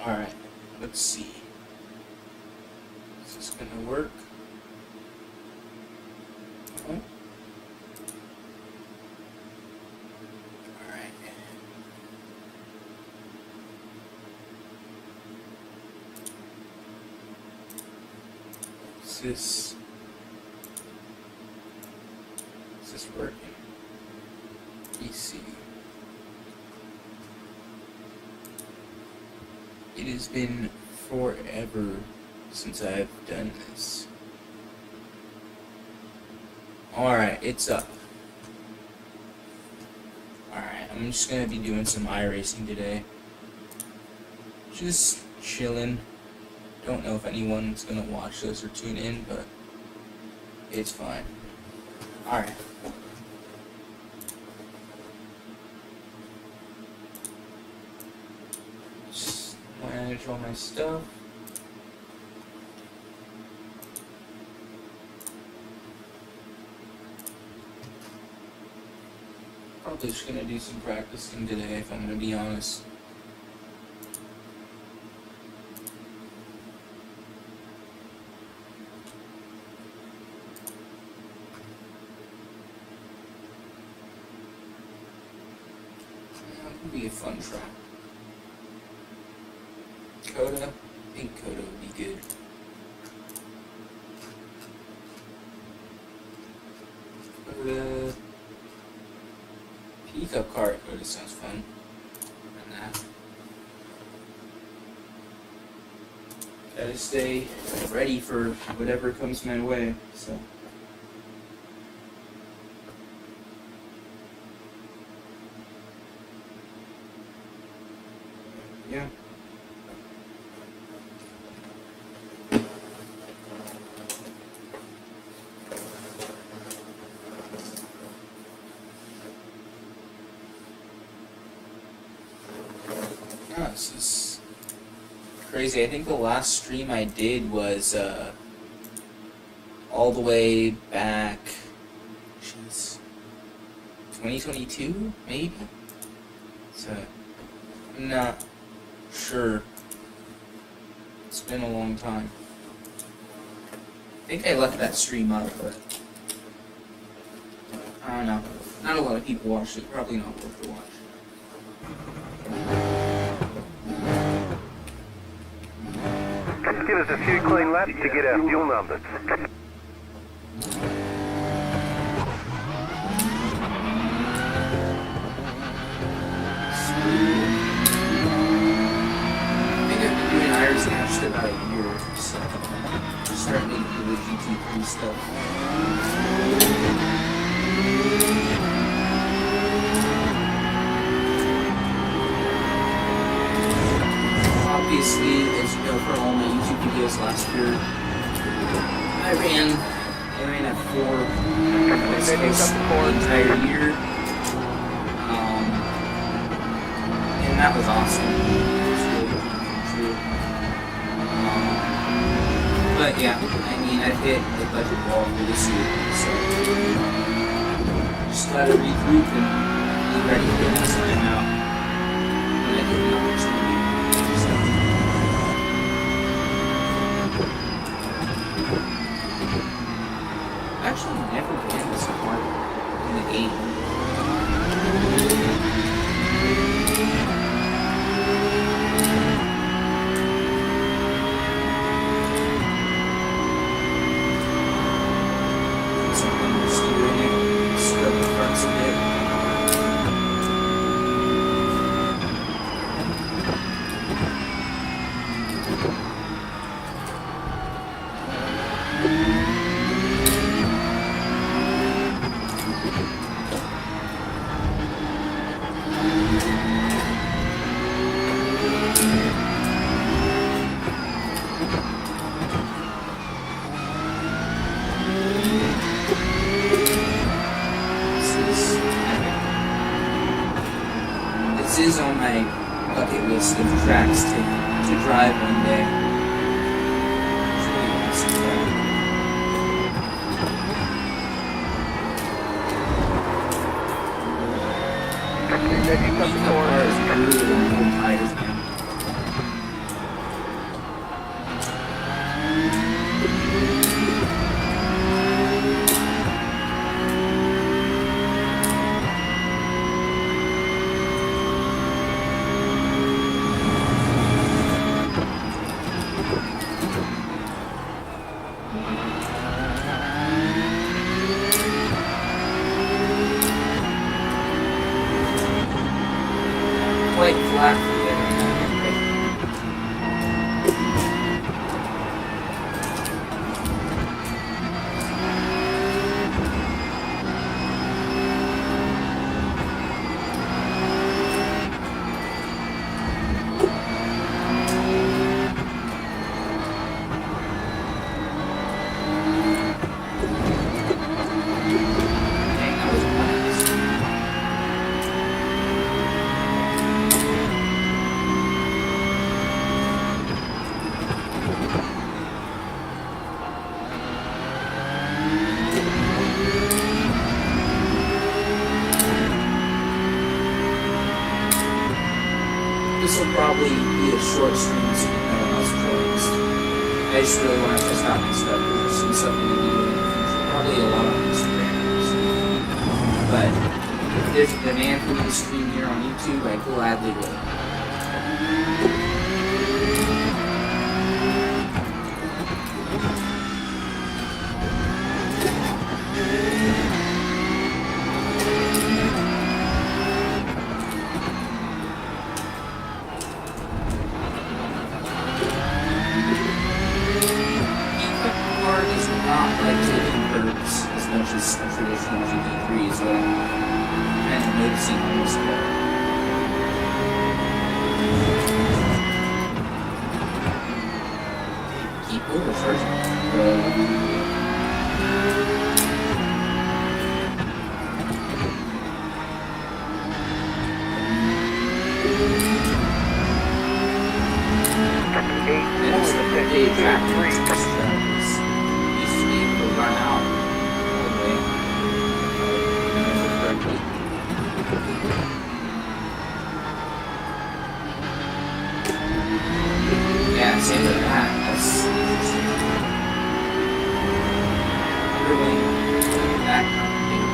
Alright, let's see. Is this gonna work? Oh. Alright. Is this working? PC. It has been forever since I've done this. Alright, it's up. Alright, I'm just gonna be doing some Iracing today. Just chilling. Don't know if anyone's gonna watch this or tune in, but it's fine. Alright. Just manage all my stuff. Probably just gonna do some practicing today, if I'm gonna be honest. That would be a fun try. Coda? I think Coda would be good. Coda. Pickup cart. Coda sounds fun. And that. Gotta stay ready for whatever comes my way, so. Yeah. Oh, this is crazy. I think the last stream I did was all the way back, 2022, maybe? So, I'm not sure. It's been a long time. I think I left that stream up, but I don't know. Not a lot of people watched it. Probably not worth the watch. Give us a few clean laps to get our fuel numbers. Iracing actually about a year, so I'm starting to do the GT3 stuff. Obviously, as you know from all my YouTube videos last year, I ran at 4 the entire year, and that was awesome. But yeah, I mean, I've hit the budget wall for this year, so just gotta regroup and be ready for the next time out when I get the opportunity. So. I've actually never been this hard in the game. This is on my bucket list of tracks to drive one day. It's really awesome track. Tires, man. This will probably be a short stream so you know how it's closed. I just really want to test out my stuff because there's some stuff I'm going to be doing in the future. Probably a lot on Instagram. But if there's a demand for me to stream here on YouTube, I gladly will. As much as a traditional GT3 is what I'm kind of noticing on this car. Keep overcharging. It's the big factory. Used to be able to run out. Yeah, same with that. That's interesting. Underwing, that kind of thing.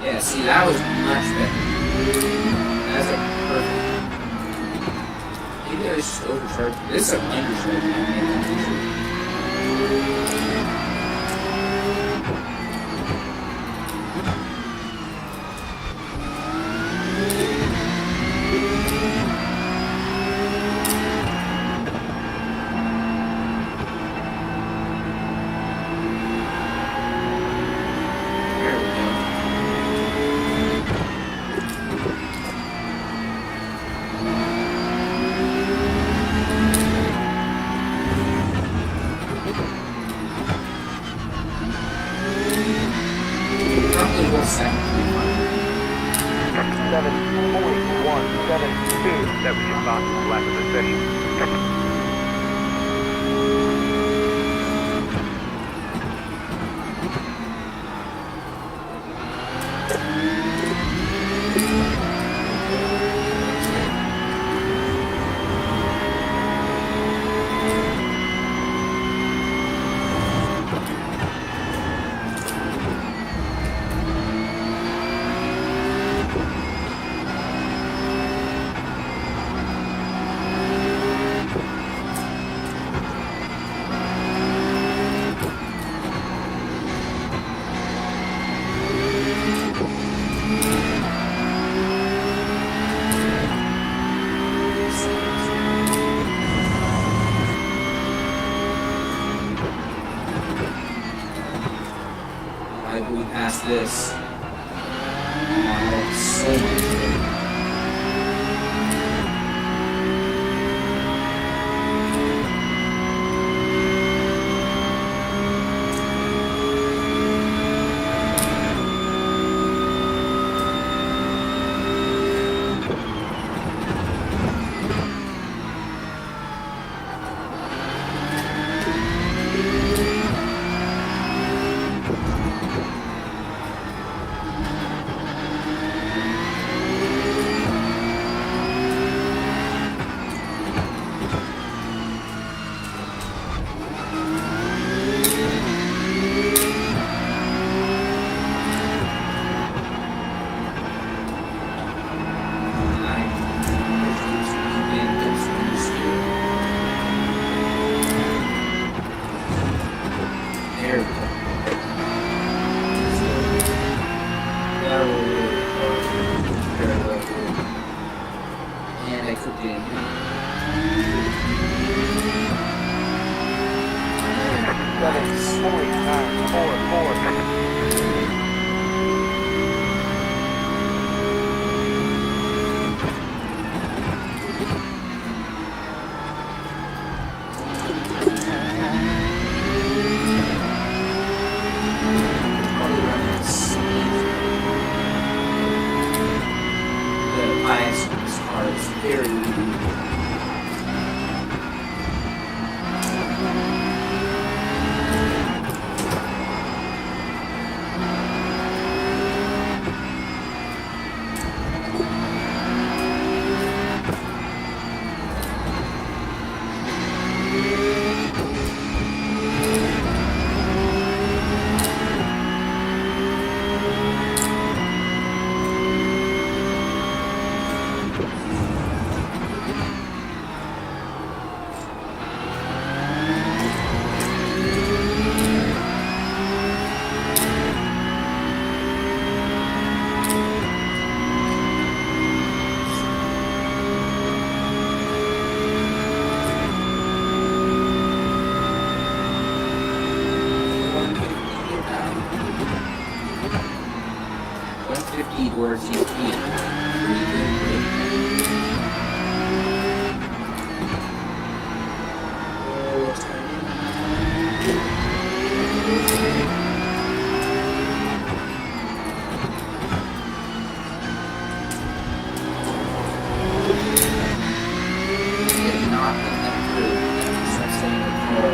Yeah, see, that was much better. That's like perfect. Maybe I was just overcharged. This is an undercharge. There we go. single second to be fine. 7.172. That was your fastest lap of the session. I blew past this. Oh, so much. And I cooked it in here. 7.944. Probably running speed. The bias of this car is very weak. Where it's used to be. Pretty good. Oh, what's not in that group. That's saying the car.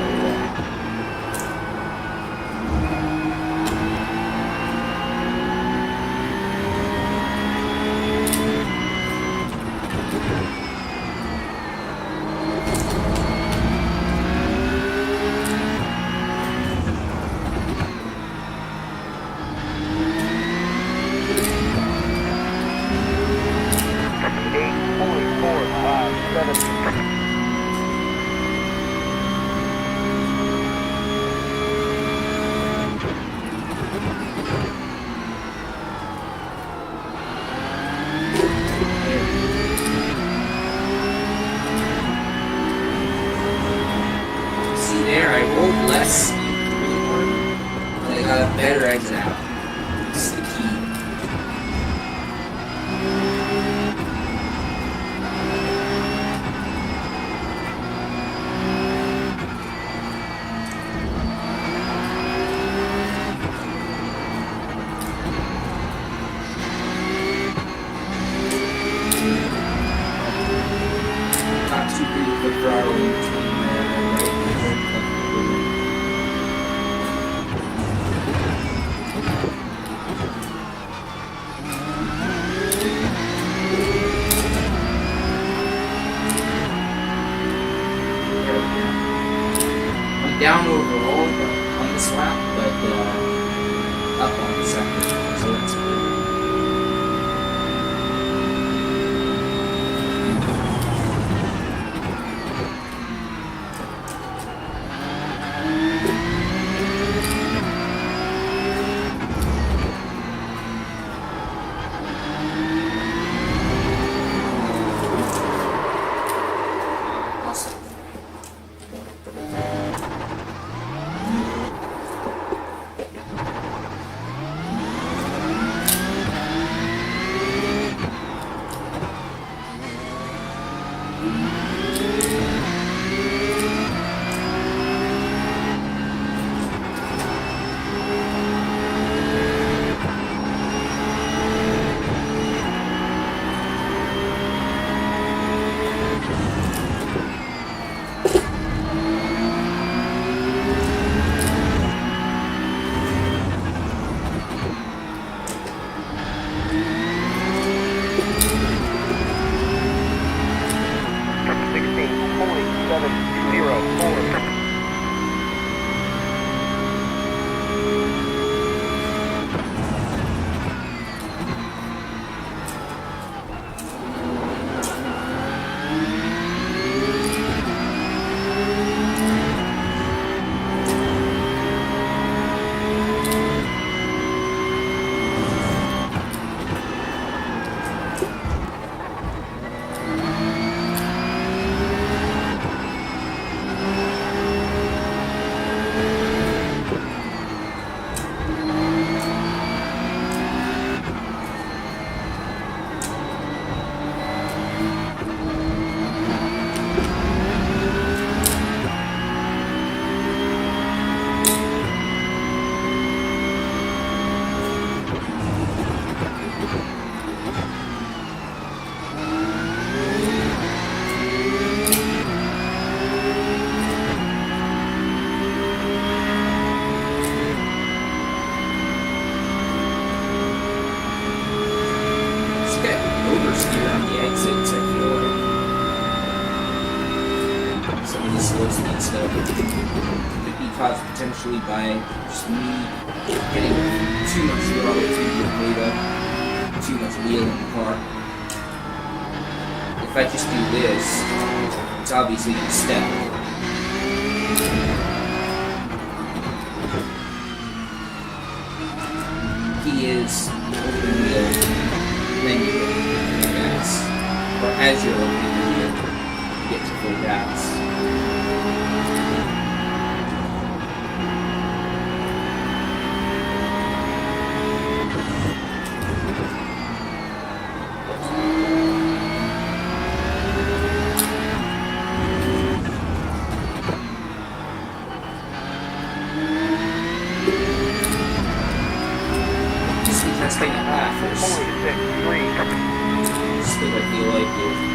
down overall on this lap, but up on the second, so that's good. Potentially by just me getting too much throttle, too much weight up, too much wheel in the car. If I just do this, it's obviously going to step. He is open wheel, then you go to gas. Or as you're opening the wheel, you get to full gas. Still, I feel like it.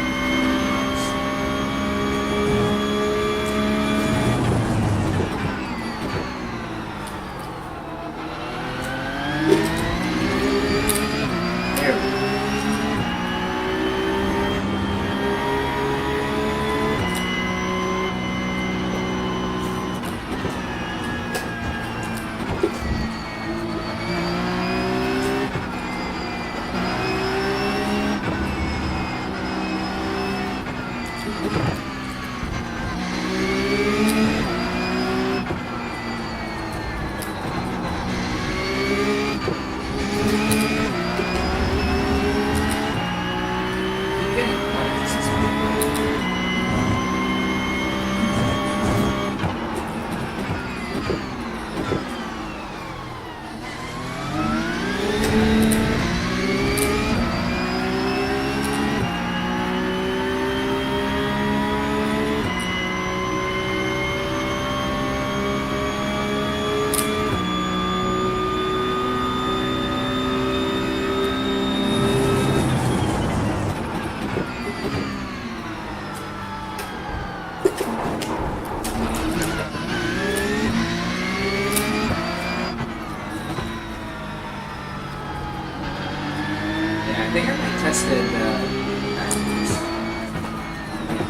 tested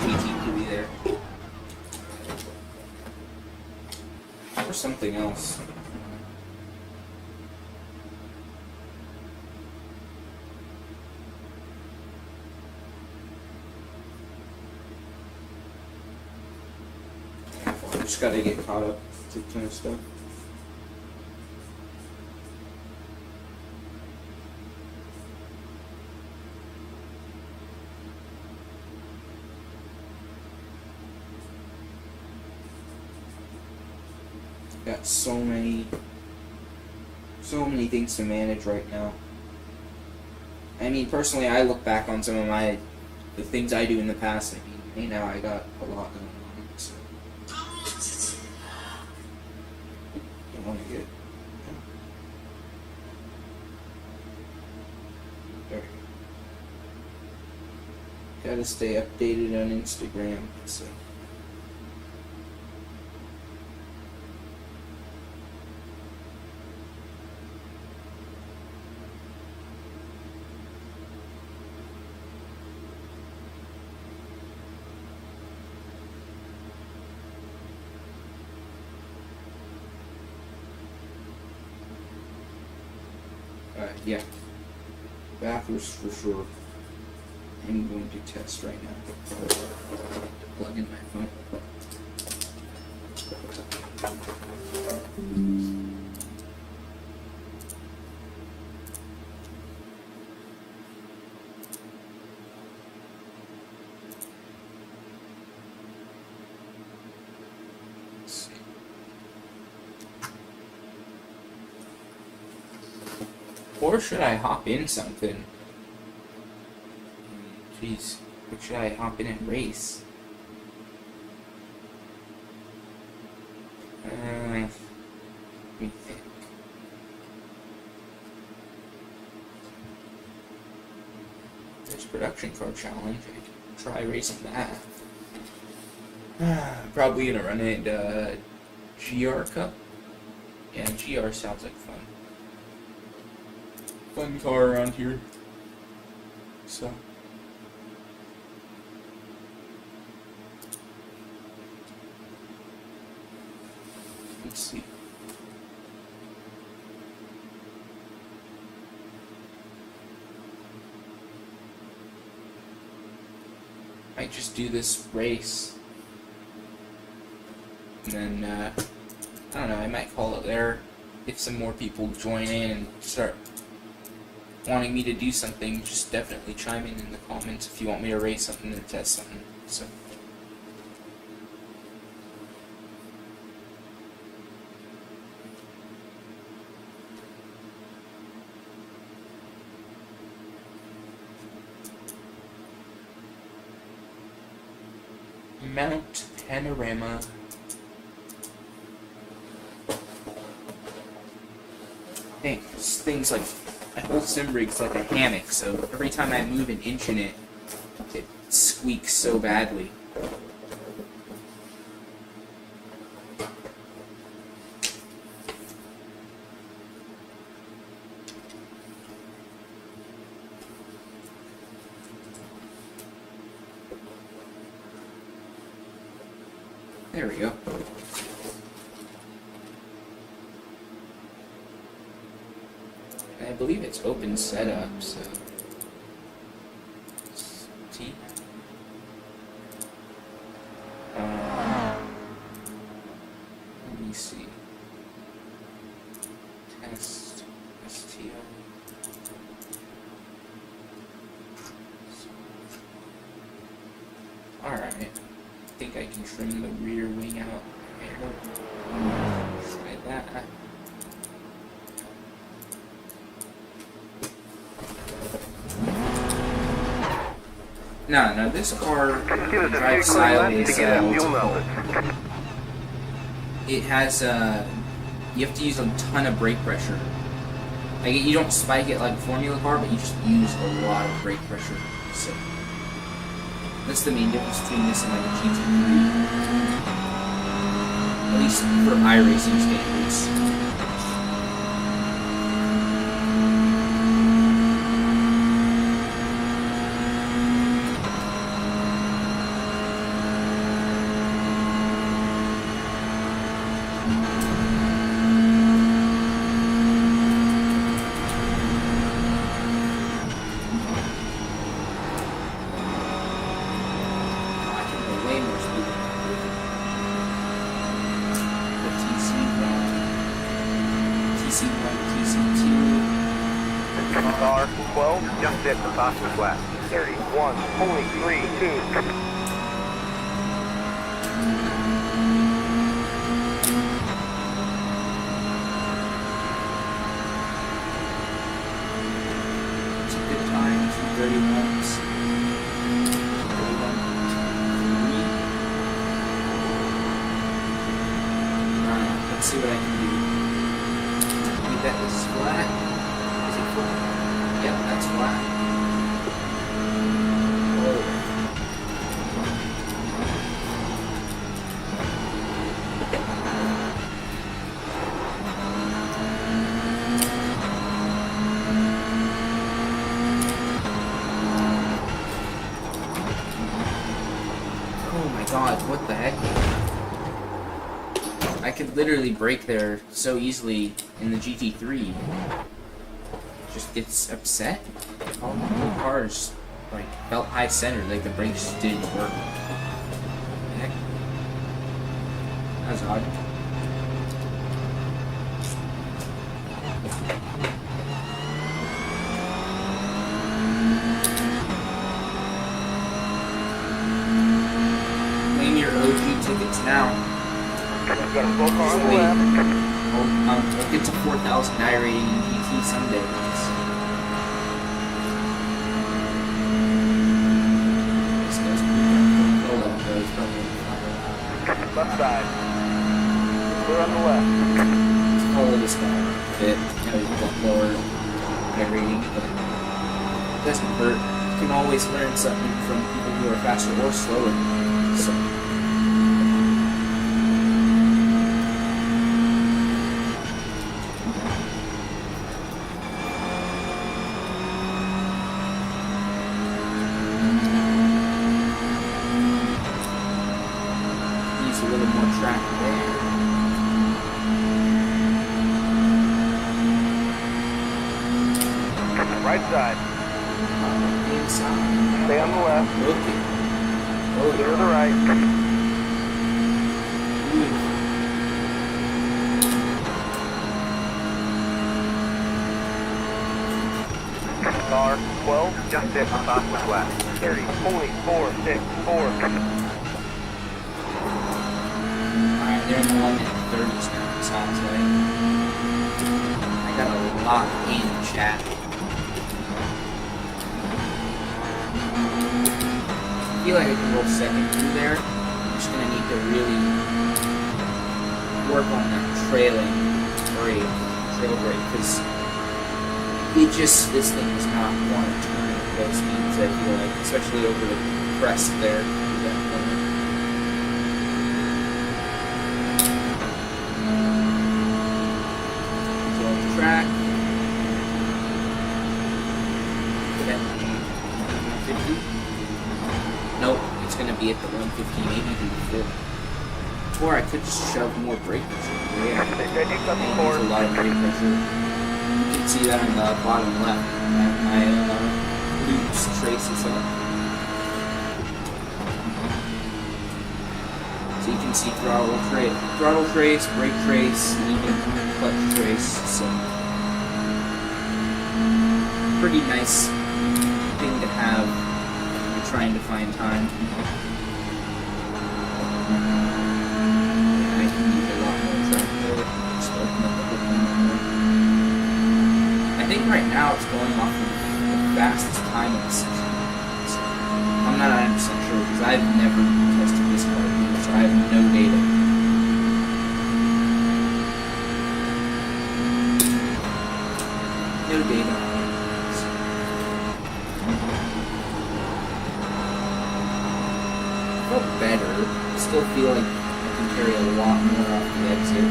GT there. something else. Just gotta get caught up to kind of stuff. Got so many things to manage right now. I mean, personally, I look back on some of the things I do in the past. I mean, hey, now I got a lot going on. So. Don't want to get. There. Gotta stay updated on Instagram. So. Yeah, bathrooms for sure. I'm going to test right now. Plug in my phone. Or should I hop in something? Jeez, or should I hop in and race? Let me think. There's production car challenge. I can try racing that. Probably gonna run it GR Cup. Yeah, GR sounds like fun. Fun car around here. So. Let's see. Might just do this race. And then, I don't know, I might call it there if some more people join in and start wanting me to do something. Just definitely chime in the comments if you want me to race something or test something. So. Mount Panorama. Things like my whole sim rig's like a hammock, so every time I move an inch in it, it squeaks so badly. There we go. I believe it's open setup, so. T. Let me see. Test STO. Alright. I think I can trim the rear wing out there. Try that. No, this car drives sideways. It has, you have to use a ton of brake pressure. Like, you don't spike it like a Formula car, but you just use a lot of brake pressure. So, that's the main difference between this and like a GT3. At least for iRacing standards. Car 12 just hit the fastest lap. 31.32. It's a good time, 2:31s. 31.3. Let's see what I can do. Maybe that is flat. Is it flat? Yep, that's flat. Oh. Oh my god, what the heck? I could literally brake there so easily in the GT3. Just gets upset. All the whole cars like felt high centered, like the brakes just didn't work. Heck. That's odd. Claim your OG tickets now. We've got a full car on the Wait. left. I'll get to 4,000 I rating in GT someday. This guy's hold on, bro. He's probably Left side. Clear on the left. let's follow this guy a bit. You know, he's a bit lower I rating, but it doesn't hurt. You can always learn something from people who are faster or slower. So. Needs a little more track there. Right side. Inside. Stay on the left. Okay. Oh, Clear to the right. Car 12 just hit the fastest lap. 30.464. Alright, they're in the 1:30s now, it sounds like. I got a lot in chat. I feel like I can roll second through there. I'm just gonna need to really work on that trail brake, because this thing does not want to turn at those speeds, I feel like, especially over the crest there. That corner. Track. Put that 150. Nope, it's gonna be at the 150, maybe even before. Or I could just shove more brake pressure. Yeah, They said you cut the there's cord. a lot of brake pressure. You can see that on the bottom left. My loops traces up. So you can see throttle trace, brake trace, and even clutch trace. So pretty nice thing to have when you're trying to find time. I can use a lot more track there. Just open up the whole thing more. I think right now it's going off of the fastest time in the session. So I'm not 100% sure because I've never tested this car before, so I have no data. No data on it. Felt better. I still feel like I can carry a lot more off the exit.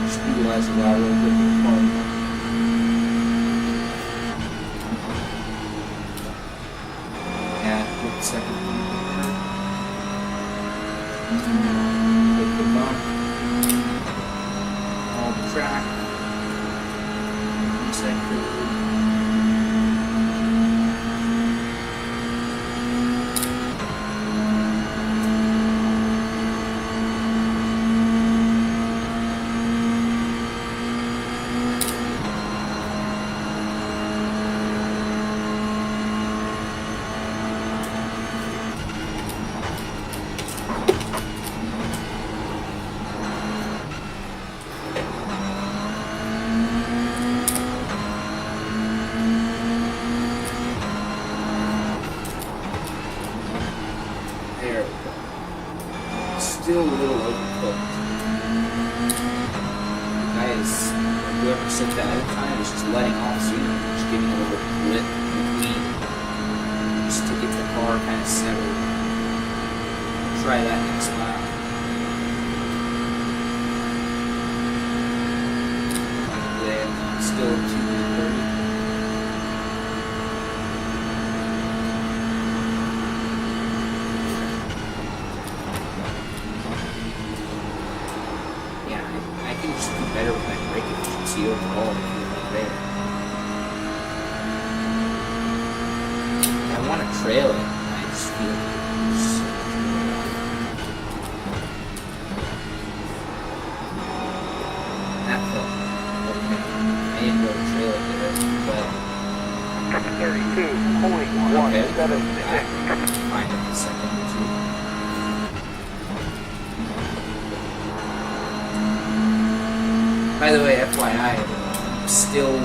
Just utilize a lot a little bit more. Yeah, with the second one. With the bump. All the track. Reset curve. still a little overcooked. Guys, whoever said that other time was just letting off sooner, just giving a little blip in between, just to get the car kind of settled. Try that next lap. Yeah, still 2:30. I can just do better with my brake efficiency overall than there. I want to trail it. I just feel like it's that felt okay. I didn't go to trail it there, but 32.176. fine in a second or two. By the way, FYI, I'm still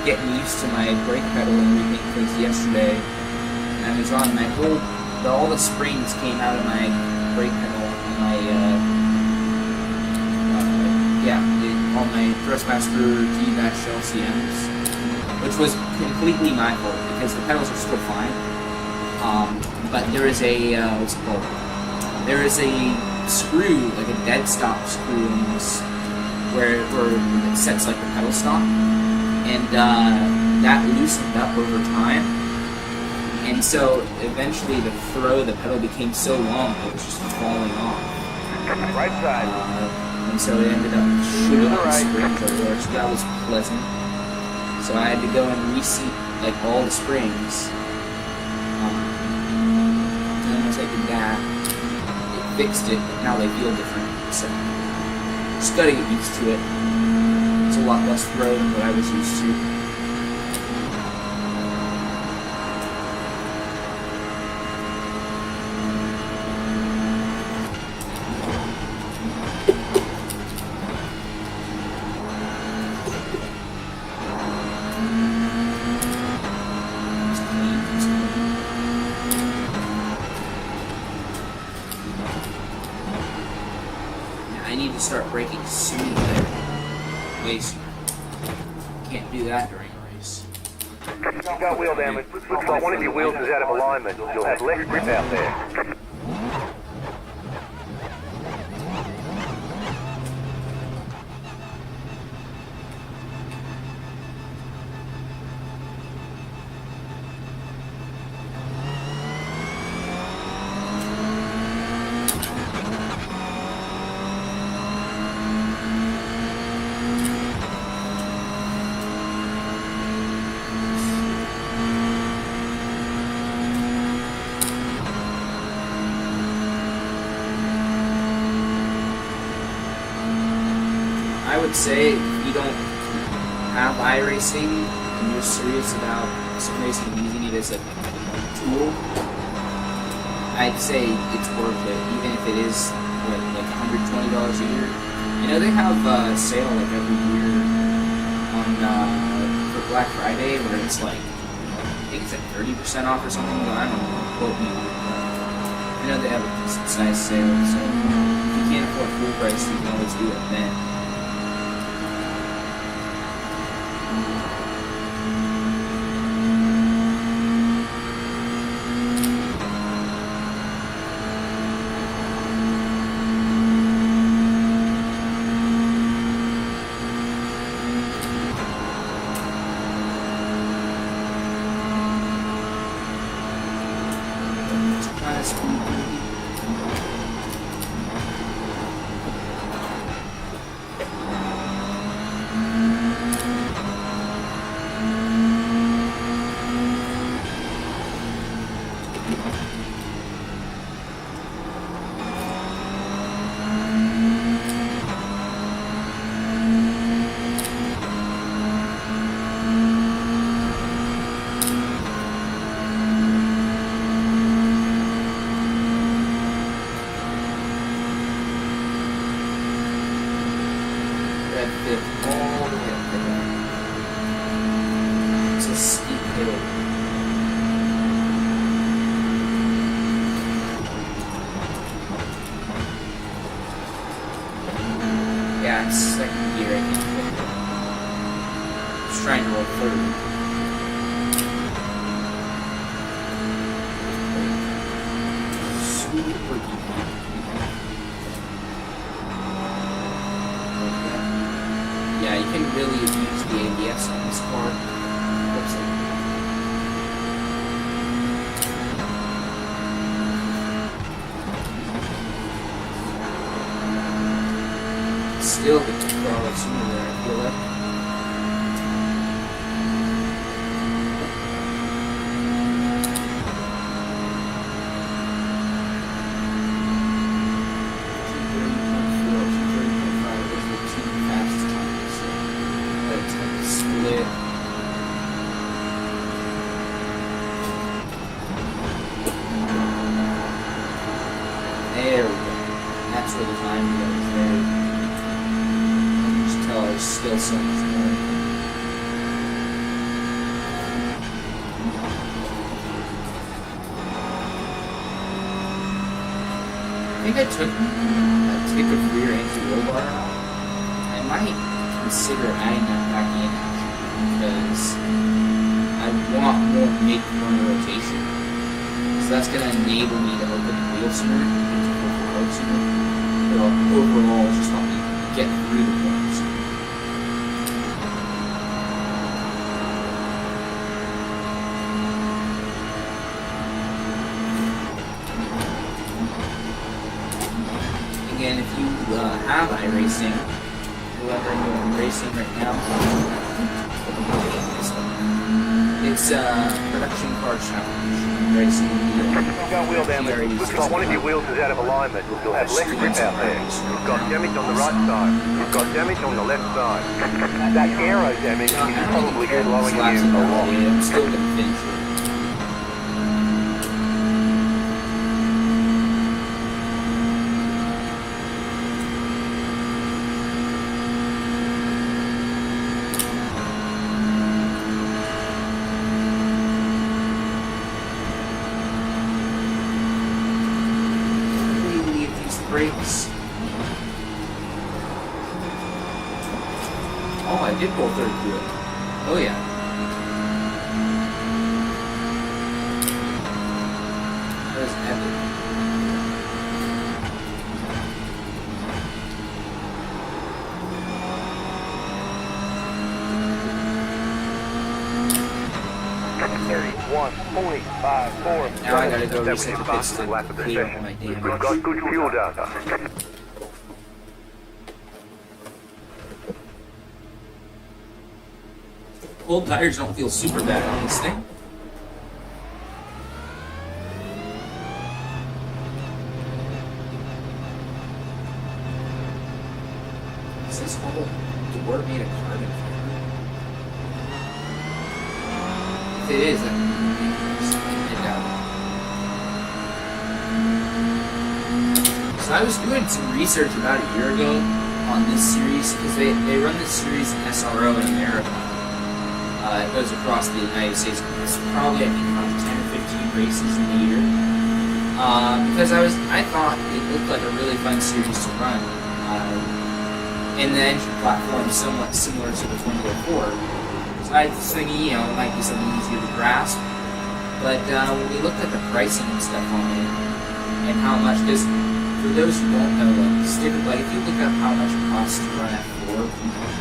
getting used to my brake pedal and everything because yesterday I was on my all the springs came out of my brake pedal on my on my Thrustmaster T-LCMs, which was completely my fault because the pedals are still fine. But there is a what's it called? There is a screw, like a dead stop screw in this, where it sets like the pedal stop, and that loosened up over time, and so eventually the throw of the pedal became so long that it was just falling off. Right side. And so it ended up shooting the springs everywhere, so that was pleasant. So I had to go and reseat like all the springs. And then once I did that, it fixed it, but now they feel different. So just gotta get used to it. It's a lot less throw than what I was used to. I need to start braking sooner. Way sooner. Can't do that during a race. You've got wheel damage. Looks like one of your wheels is out of alignment. You'll have less grip out there. I would say if you don't have Iracing and you're serious about sim racing and using it as a tool, I'd say it's worth it, even if it is like $120 a year. You know they have a sale like every year on for Black Friday where it's like I think it's like 30% off or something. But I don't know, quote me on it. I know they have a decent sized sale, so if you can't afford full price, you can always do it then. brakes on this car. Looks like. Still hit the car sooner than I feel like. There we go. That's where the time goes there. I can just tell there's still so much more. I think I took a tick of rear anti-roll bar out. I might consider adding that back in because I want more mid-corner rotation. So that's going to enable me to open the wheel sooner. But overall, just help me get through the corners. Again, if you have Iracing, whoever you're racing right now, it's a production car challenge. Racing. Got wheel damage. Looks like one of your wheels is out of alignment. You'll have less grip out there. You've got damage on the right side. You've got damage on the left side. That aero damage is probably slowing you a lot. I'm still going to finish it. Brakes. Oh, I did pull third through it. Oh yeah. That was epic. Now I gotta go reset the pits to clear up my damage. We've got good fuel data. Old tires don't feel super bad on this thing. Is this whole door made of carbon fiber? If it is, then I doubt it. So I was doing some research about a year ago on this series because they run this series in SRO in America. It goes across the United States. It's probably, I think, about 10 or 15 races in a year. Because I thought it looked like a really fun series to run. And the engine platform is somewhat similar to the 2004. So I was thinking, it might be something easier to grasp. But when we looked at the pricing and stuff on it, and how much, because for those who don't know, if you look up how much it costs to run F4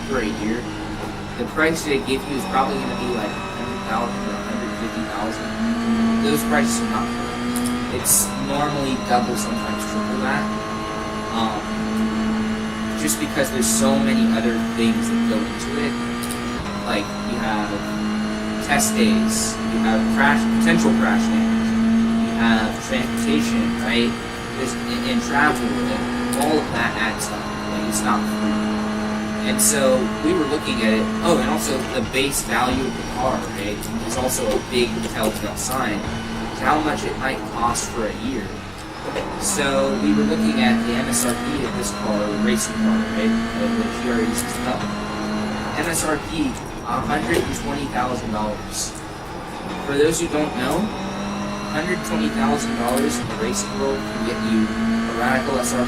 for a year, the price they give you is probably going to be like $100,000 or $150,000. Those prices are not correct. It's normally double, sometimes triple that. Just because there's so many other things that go into it. Like, you have test days, you have potential crash damage, you have transportation, right? And travel, and all of that adds up. Like, it's not free. And so we were looking at it. Oh, and also the base value of the car, right, is also a big telltale sign to how much it might cost for a year. So we were looking at the MSRP of this car, the racing car, right, the GREs as well. MSRP, $120,000. For those who don't know, $120,000 in the racing world can get you a Radical SR3,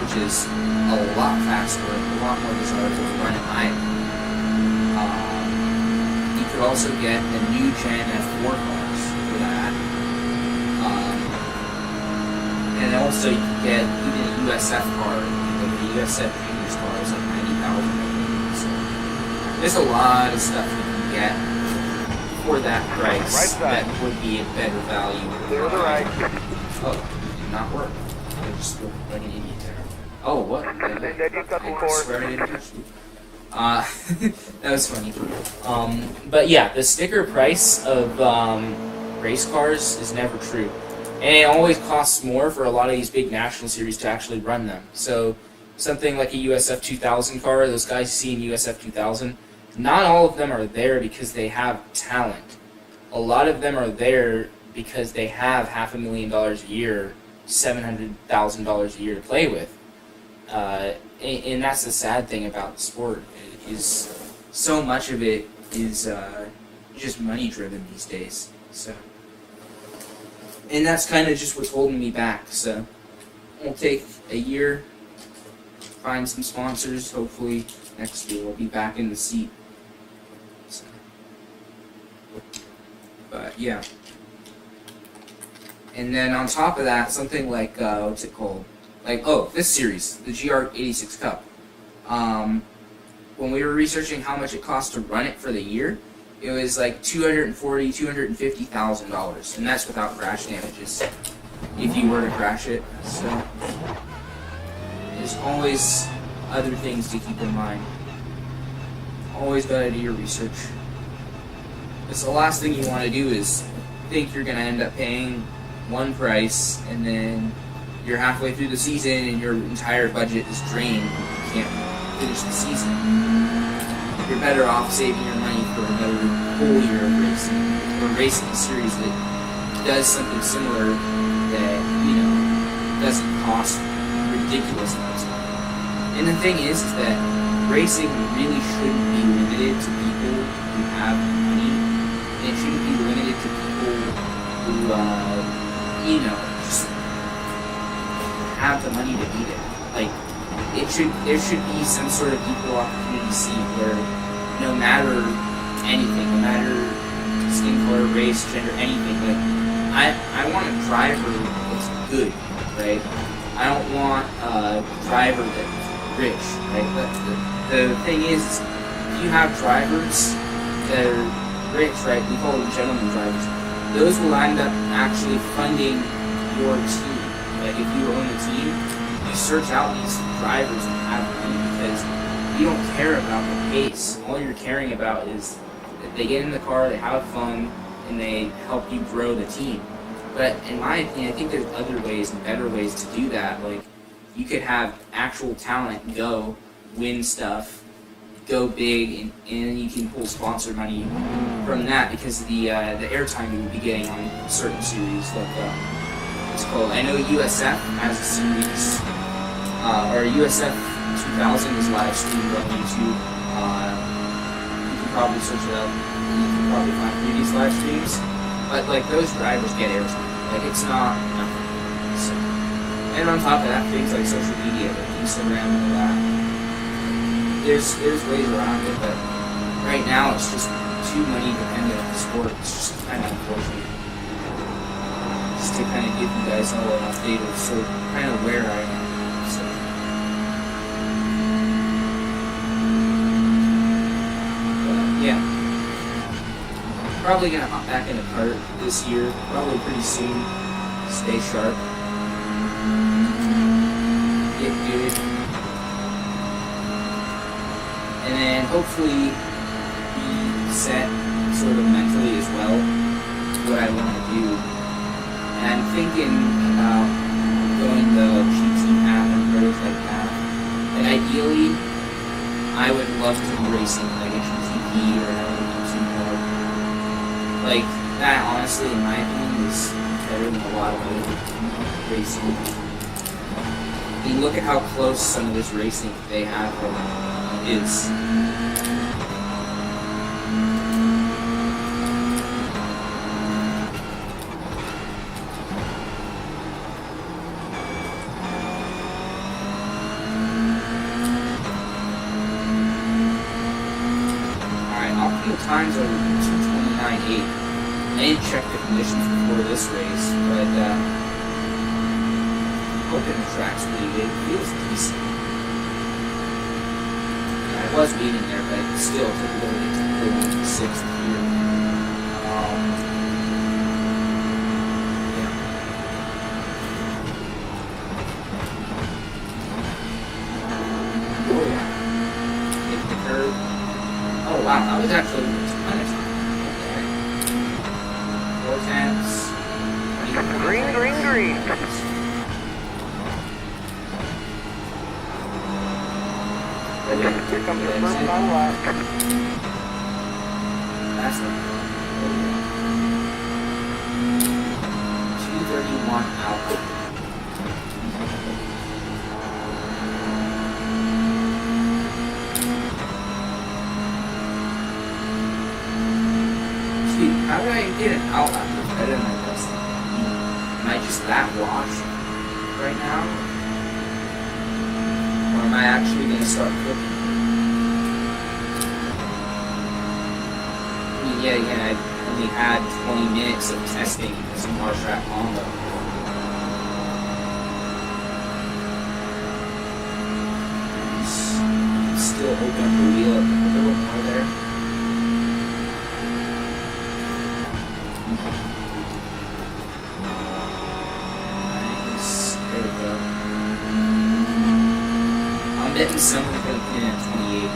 which is a lot faster, a lot more desirable to run at night. You could also get a new Gen F4 cars for that. And also you could get even a USF car, like the USF Juniors car is like $90,000. So There's a lot of stuff you can get for that price that would be a better value. Clear the right. Oh, did not work. I just looked like an idiot there. Oh, what? That was funny. But yeah, the sticker price of race cars is never true. And it always costs more for a lot of these big national series to actually run them. So something like a USF 2000 car, those guys you see in USF 2000, not all of them are there because they have talent. A lot of them are there because they have $500,000 a year, $700,000 a year to play with. And that's the sad thing about the sport, is so much of it is just money driven these days. So, and that's kind of just what's holding me back. So we'll take a year, find some sponsors. Hopefully next year we'll be back in the seat. So, but yeah. And then on top of that, something like what's it called? Like, oh, this series, the GR86 Cup. When we were researching how much it cost to run it for the year, it was like $250,000, and that's without crash damages. If you were to crash it, so there's always other things to keep in mind. Always gotta do your research. Because the last thing you want to do is think you're gonna end up paying one price, and then you're halfway through the season and your entire budget is drained. You can't finish the season. You're better off saving your money for another whole year of racing, or racing a series that does something similar that, you know, doesn't cost ridiculous amounts of money. And the thing is that racing really shouldn't be limited to people who have money. It shouldn't be limited to people who, you know, just have the money to beat it. Like, there should be some sort of equal opportunity seat where no matter anything, no matter skin color, race, gender, anything, like, I want a driver that's good, right? I don't want a driver that's rich, right? But the thing is, if you have drivers that are rich, right, we call them gentleman drivers, those will end up actually funding your team. Like, if you own a team, you search out these drivers that have money because you don't care about the pace. All you're caring about is that they get in the car, they have fun, and they help you grow the team. But in my opinion, I think there's other ways and better ways to do that. Like, you could have actual talent go win stuff, go big, and you can pull sponsor money from that because the airtime you would be getting on certain series, like it's called. I know USF has a series, or USF 2000 is live streamed on YouTube. You can probably search it up. You can probably find previous live streams. But like, those drivers get airtime. Like, it's not nothing. So, and on top of that, things like social media, like Instagram and all that. There's ways around it, but right now it's just too money dependent on the sport. It's just kind of unfortunate. Just to kind of give you guys all an update of sort of kind of where I am. So. But yeah. Probably gonna hop back in a kart this year, probably pretty soon. Stay sharp. Get good. And then hopefully be set sort of mentally as well what I want to do. And I'm thinking about going the GT path and prototype path. And ideally, I would love to be racing like a GTP or another GT car. Like, that honestly, in my opinion, is better than a lot of other racing. I mean, look at how close some of this racing they have is. Times are 2:29.8. I didn't check the conditions before this race, but hoping the track's pretty good. It feels decent. I was waiting there, but it still took literally to go on to 6th here. Yeah. Oh yeah. Hit the curve. Oh wow, that was actually a ton of time. Okay. 4 tenths. Green, green, green. Here comes the first time lap. That's the 231 out. Dude, how did I get an out after better than my best? Am I just that washed right now? Or am I actually going to start cooking? I mean, yeah, again, I only had 20 minutes of testing some large track combo. Still open up the wheel a little more there. Nice. There we go. I'm betting someone's going to put in at 28,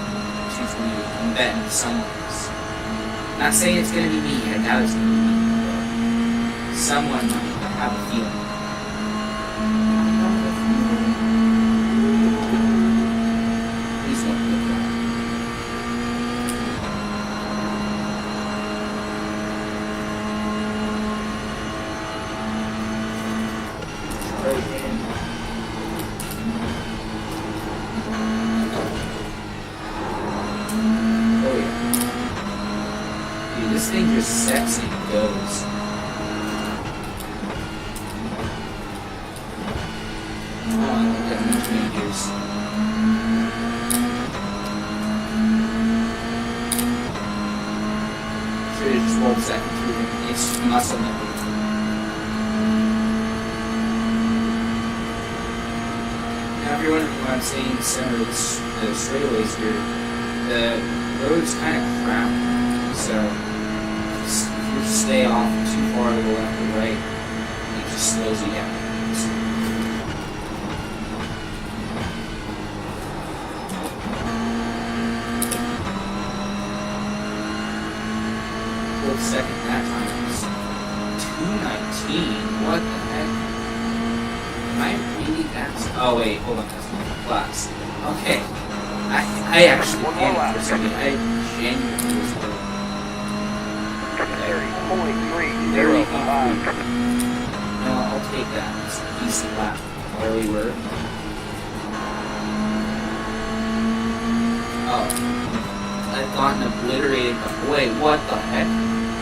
228. I'm betting someone's. Not saying it's going to be me. I doubt it's going to be me. But someone might. I have a feeling. Please don't put that. Right in. Oh yeah. Dude, this thing just sets and goes. Oh, I like that much meters. Should have just rolled second through it. It's muscle memory. Now, if you're wondering why I'm saying the center of the straightaways here, the road's kind of cramped. So, if you stay off too far to the left or right, it just slows you down. Pulled second that time. It was 219. What the heck? Am I really that? Oh wait, hold on. That's my class. Okay. I actually panicked for a second. I genuinely was worried. 30.30. No, I'll take that. It's a decent lap. Where we were. Oh. I've gotten obliterated. Wait, what the heck?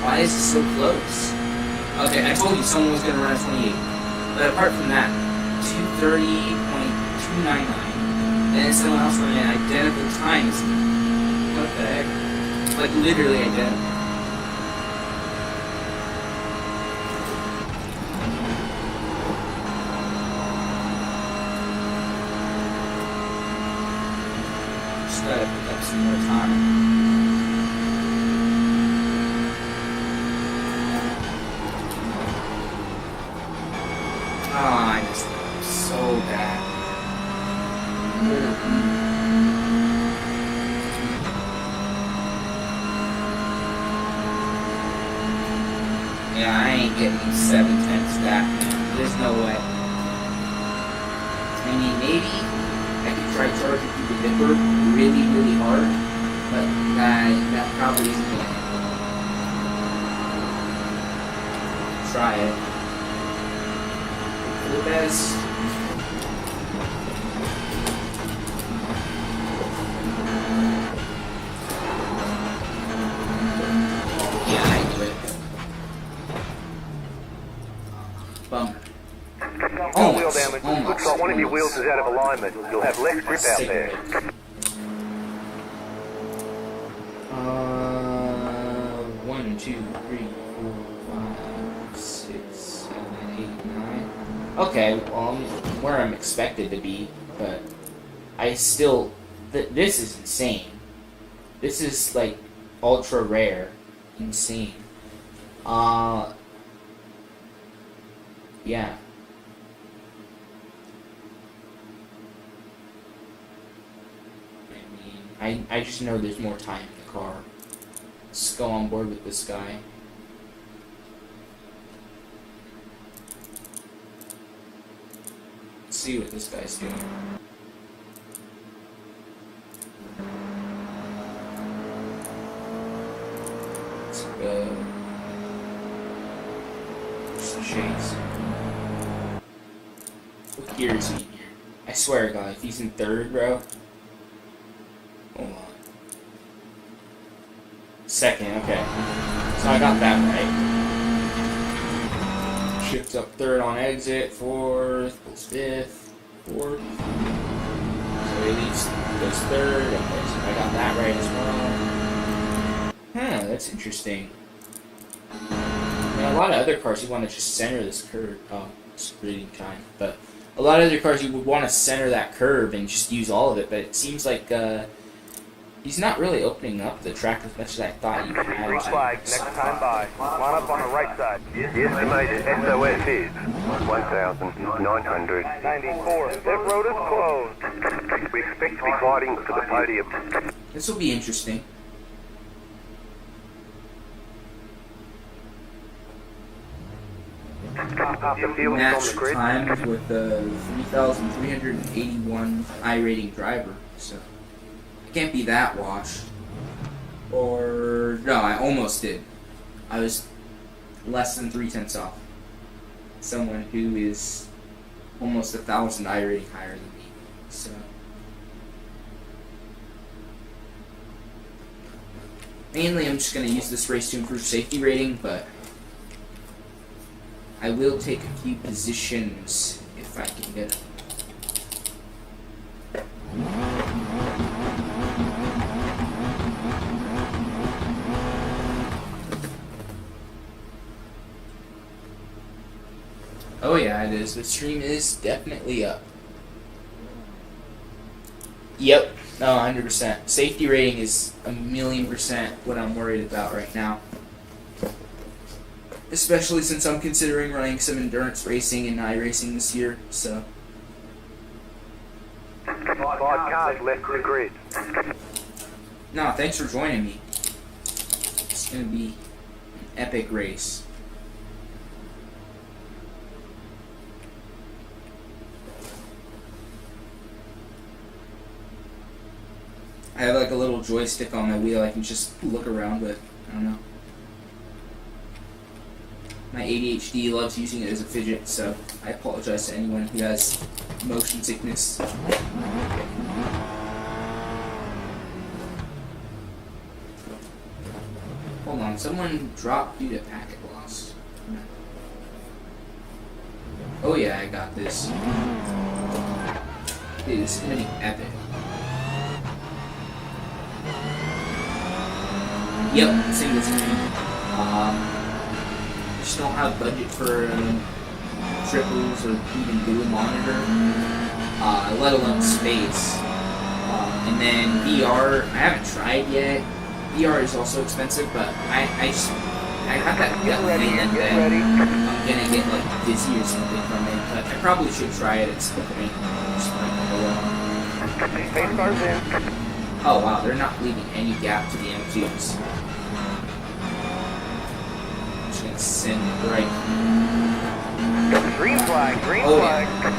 Why is it so close? Okay, I told you someone was going to run a 28. But apart from that, 230.299. And then someone else running identical times. What the heck? Like literally identical. Just gotta pick up some more time. Oh, I missed it so bad. Yeah, I ain't getting 7 tenths back. There's no way. I mean, maybe I could try charging through the dipper really, really hard, but that probably isn't gonna happen. Try it. For the best. Yeah, I quit. Bummer. Wheel damage. Looks like one of your wheels is out of alignment. You'll have less grip out there. 1, 2, 3, 4, 5, 6, 7, 8, 9. Okay, well, I'm where I'm expected to be, but I still. This is insane. This is like ultra rare. Insane. Yeah. I just know there's more time in the car. Let's go on board with this guy. Let's see what this guy's doing. Let's go. Just the shades. What gear is he in here? I swear to God, if he's in third, bro. Hold on. Second, okay. So I got that right. Shifts up third on exit, fourth, goes fifth, fourth. So he leaves, goes third. Okay, so I got that right as well. Huh, that's interesting. I mean, a lot of other cars, you want to just center this curve. Oh, it's reading time. But a lot of other cars, you would want to center that curve and just use all of it. But it seems like he's not really opening up the track as much as I thought he had. Green flag, next time by. Line up on the right side. The estimated SOS is 1,994. That road is closed. We expect to be fighting for the podium. This will be interesting. Match times with the 3,381 I-rating driver, so I can't be that washed. Or no, I almost did. I was less than 3/10 off. Someone who is almost 1,000 I-rating higher than me. So mainly, I'm just going to use this race to improve safety rating, but I will take a few positions if I can get them. Oh yeah, it is. The stream is definitely up. Yep. No, 100%. Safety rating is 1,000,000% what I'm worried about right now. Especially since I'm considering running some endurance racing and iRacing this year, so. 5 cars left the grid. No, thanks for joining me. It's gonna be an epic race. I have like a little joystick on my wheel I can just look around with. I don't know. My ADHD loves using it as a fidget, so I apologize to anyone who has motion sickness. Hold on, someone dropped due to packet loss. Oh yeah, I got this. Dude, this is gonna be epic. Yep, single screen. Just don't have budget for triples or even dual monitor, let alone space. And then VR, I haven't tried yet. VR is also expensive, but I got that gut feeling that I'm gonna get like dizzy or something from it. But I probably should try it at some point. Just like, oh wow, they're not leaving any gap to the M2s. Send it right. Green flag, green flag. Yeah.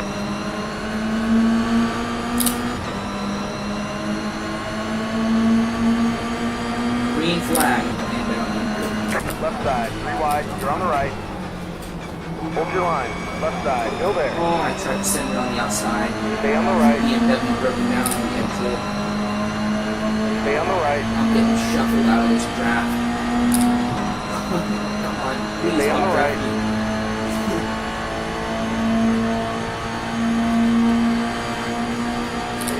Green flag. Left side, 3 wide, you're on the right. Hold your line, left side, go there. Oh, I tried to send it on the outside. Stay on the right. BMW broken down on the exit. Stay on the right. I'm getting shuffled out of this draft. Please stay on the right.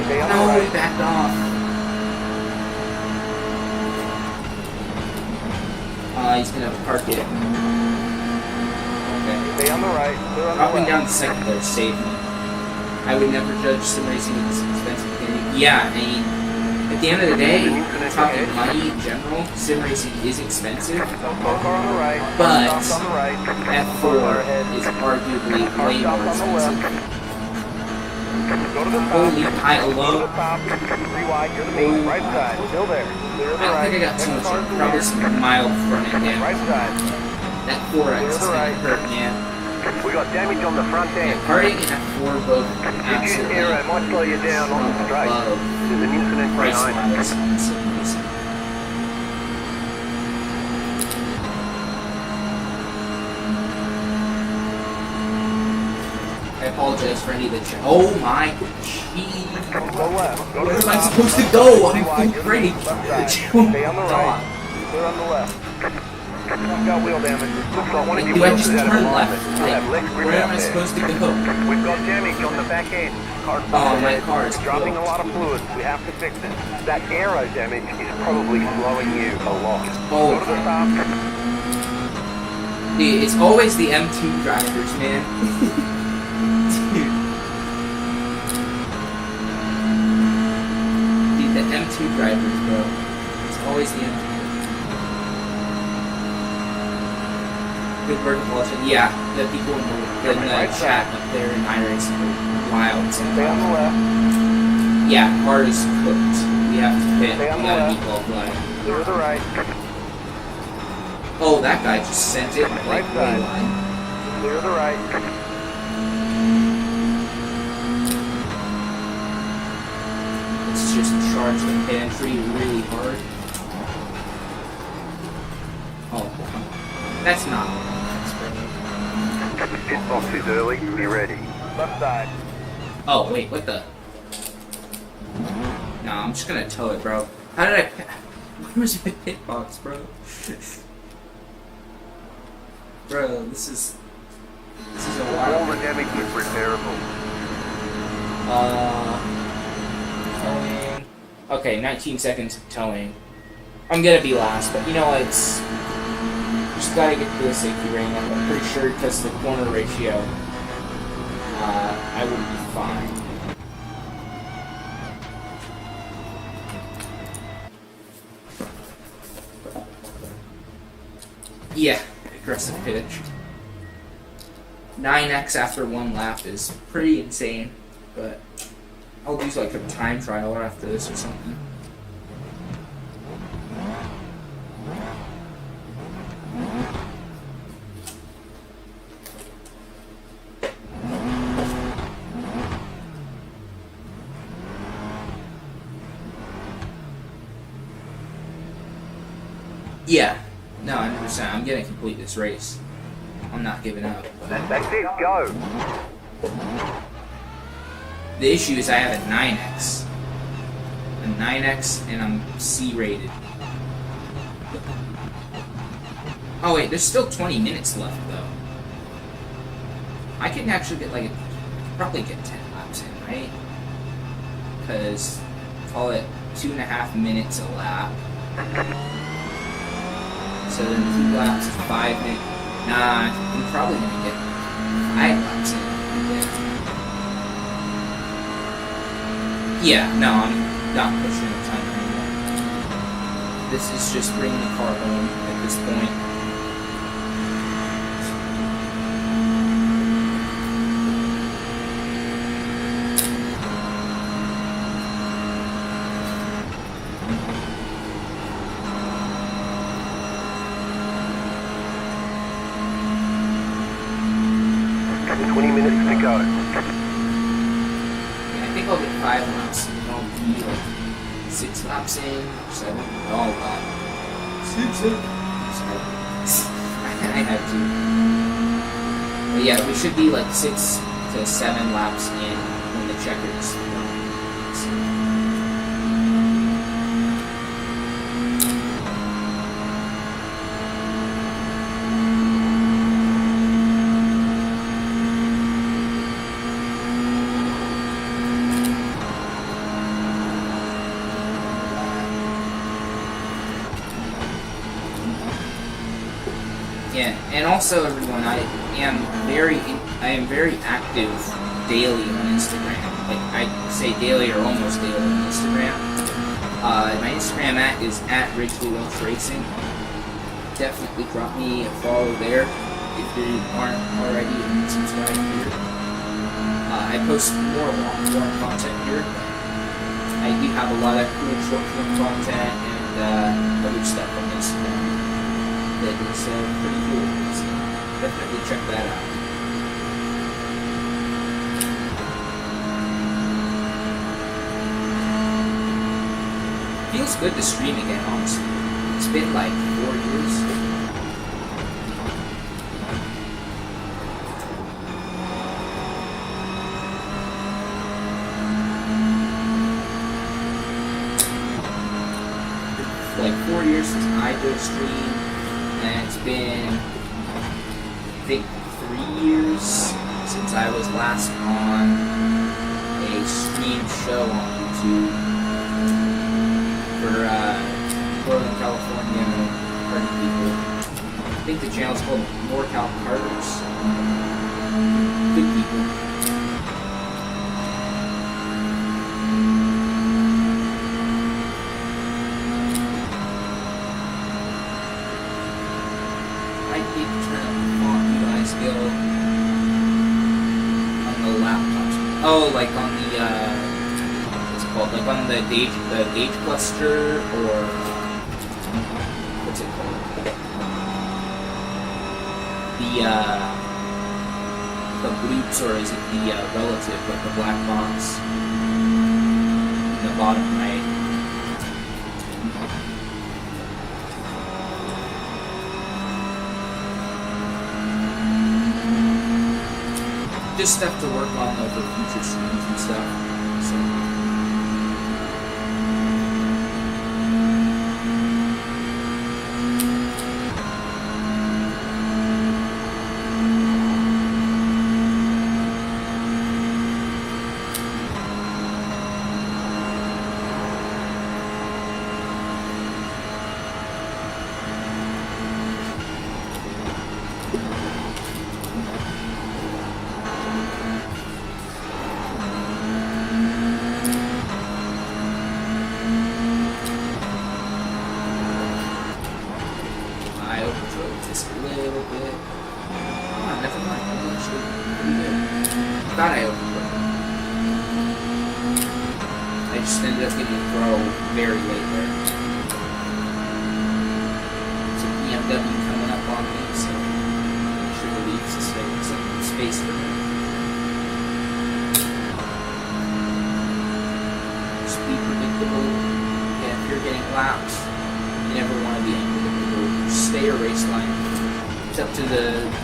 Stay on the right. He backed off. He's gonna park it. Okay. Stay on the right. Dropping down the second there saved me. I would never judge sim racing with this expensive beginning. Yeah, I mean, At the end of the day, talking money in general, sim racing is expensive, but F4 is arguably way more expensive. Holy pile alone. I don't think I got too much, probably some mild front end damage. That 4X is gonna hurt, man. We got damage on the front end. Yeah, karting and F4 both absolutely Aero might slow you down on the straight. There's an incident behind. I apologize for any of the chat. Oh my jeez. Go left. Go to Where the am I top. supposed to go? I'm afraid. Stay on the right. Clear on the left. Got wheel damage. Looks like one of your Do I wheels just is out of turn left? alignment. You'll have less grip Where am out I there. supposed to go? We've got damage on the back end. Car's Oh, my car is dropping a cooked. lot of fluid. We have to fix it. That aero damage is probably slowing you a lot. Oh. Go to the top. Dude, it's always the M2 drivers, man. Dude, the M2 drivers, bro. It's always the M2. Good word apology. Yeah, the people in the chat up there in Iracing are wild Stay on the sometimes. left. Yeah, car is cooked. We have to fit. Stay We on the gotta left. be well blind. Clear to the right. Oh, that guy just sent it like Right way side. wide. Clear to the right. Let's just charge the pantry really hard. Oh, that's not. Pit box is early. Be ready. Left side. Oh, wait, what the? No, I'm just gonna tow it, bro. How did I... Where was my pit box, bro? Bro, this is a All wild... the damage is repairable. Towing... Okay, 19 seconds of towing. I'm gonna be last, but you know what, it's... Just gotta get to the safety rating. I'm pretty sure because the corner ratio, I would be fine. Yeah, aggressive pitch. 9x after one lap is pretty insane, but I'll do like a time trial after this or something. Yeah, no, 100%. I'm gonna complete this race. I'm not giving up. That's it. Go. The issue is I have a 9x. A 9x and I'm C rated. Oh wait, there's still 20 minutes left though. I can actually get like, probably get 10 laps in, right? Because, call it 2.5 minutes a lap. So then 2 laps is 5 minutes. Nah, I'm probably gonna get 5 laps in. Yeah, no, I'm not pushing the time anymore. This is just bringing the car home at this point. Go. Yeah, I think I'll get 5 laps and I'll be like 6 laps in, 7. Oh god. 6 in. I have to. But yeah, we should be like 6 to 7 laps in when the checkers are done. Yeah, and also everyone, I am very active daily on Instagram. Like I say daily or almost daily on Instagram. My Instagram is at Iracing. Definitely drop me a follow there if you aren't already subscribed here. I post more long-form content here. I do have a lot of cool short-form content and other stuff on Instagram that is pretty cool. So definitely check that out. Feels good to stream again, honestly. It's been like 4 years. Like 4 years since I did a stream, and it's been, I think, 3 years since I was last on a stream show on YouTube for Northern California party people. I think the channel's called NorCal Carters. Good people. Oh, like on the what's it called? Like on the gauge cluster, or what's it called? The bloops, or is it the relative, like the black box in the bottom right? Just stuff to work on over future streams and stuff. So.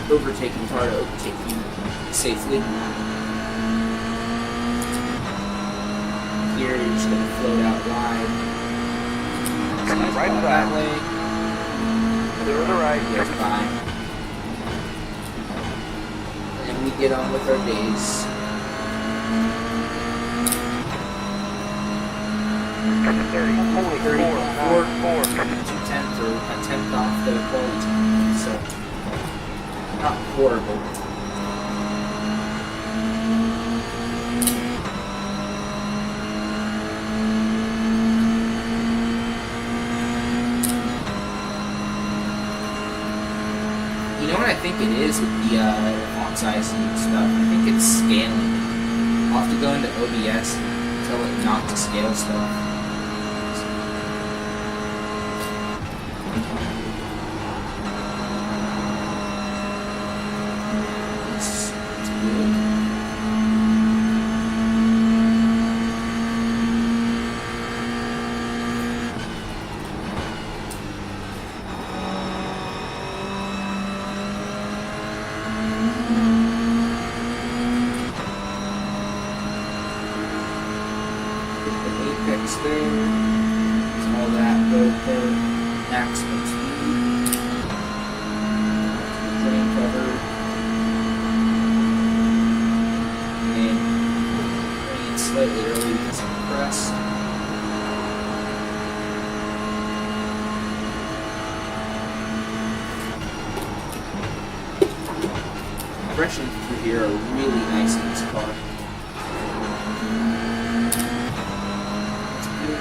Overtaking car to overtake you safely. Here you're just going to float out wide. Right side. That way. Clear to the right. There's fine. And we get on with our days. Holy 34, 2/10 or a 10th off the quality time. So not horrible. You know what I think it is with the font size and stuff? I think it's scaling. I'll have to go into OBS and tell it not to scale stuff. Impressions through here are really nice in this car. It's good.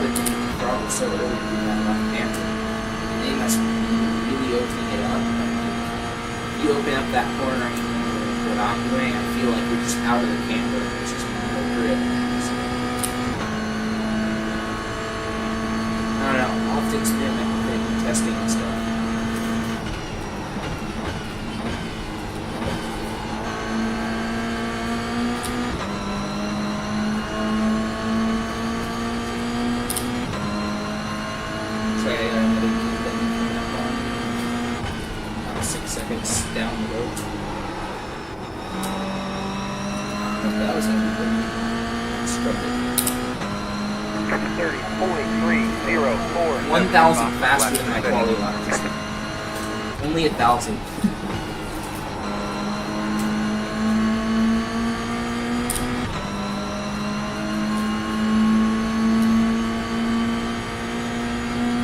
that the throttle so early in that left panther. And they must be really opening it up. If you open up that corner, what I'm doing, I feel like we're just out of the camber, which is more grip. So, I don't know. I'll have to experiment with it and testing and stuff. Down the road. That was everybody. Scrubbed it. 30.304. 1,000 faster than my quality lines. Only 1,000.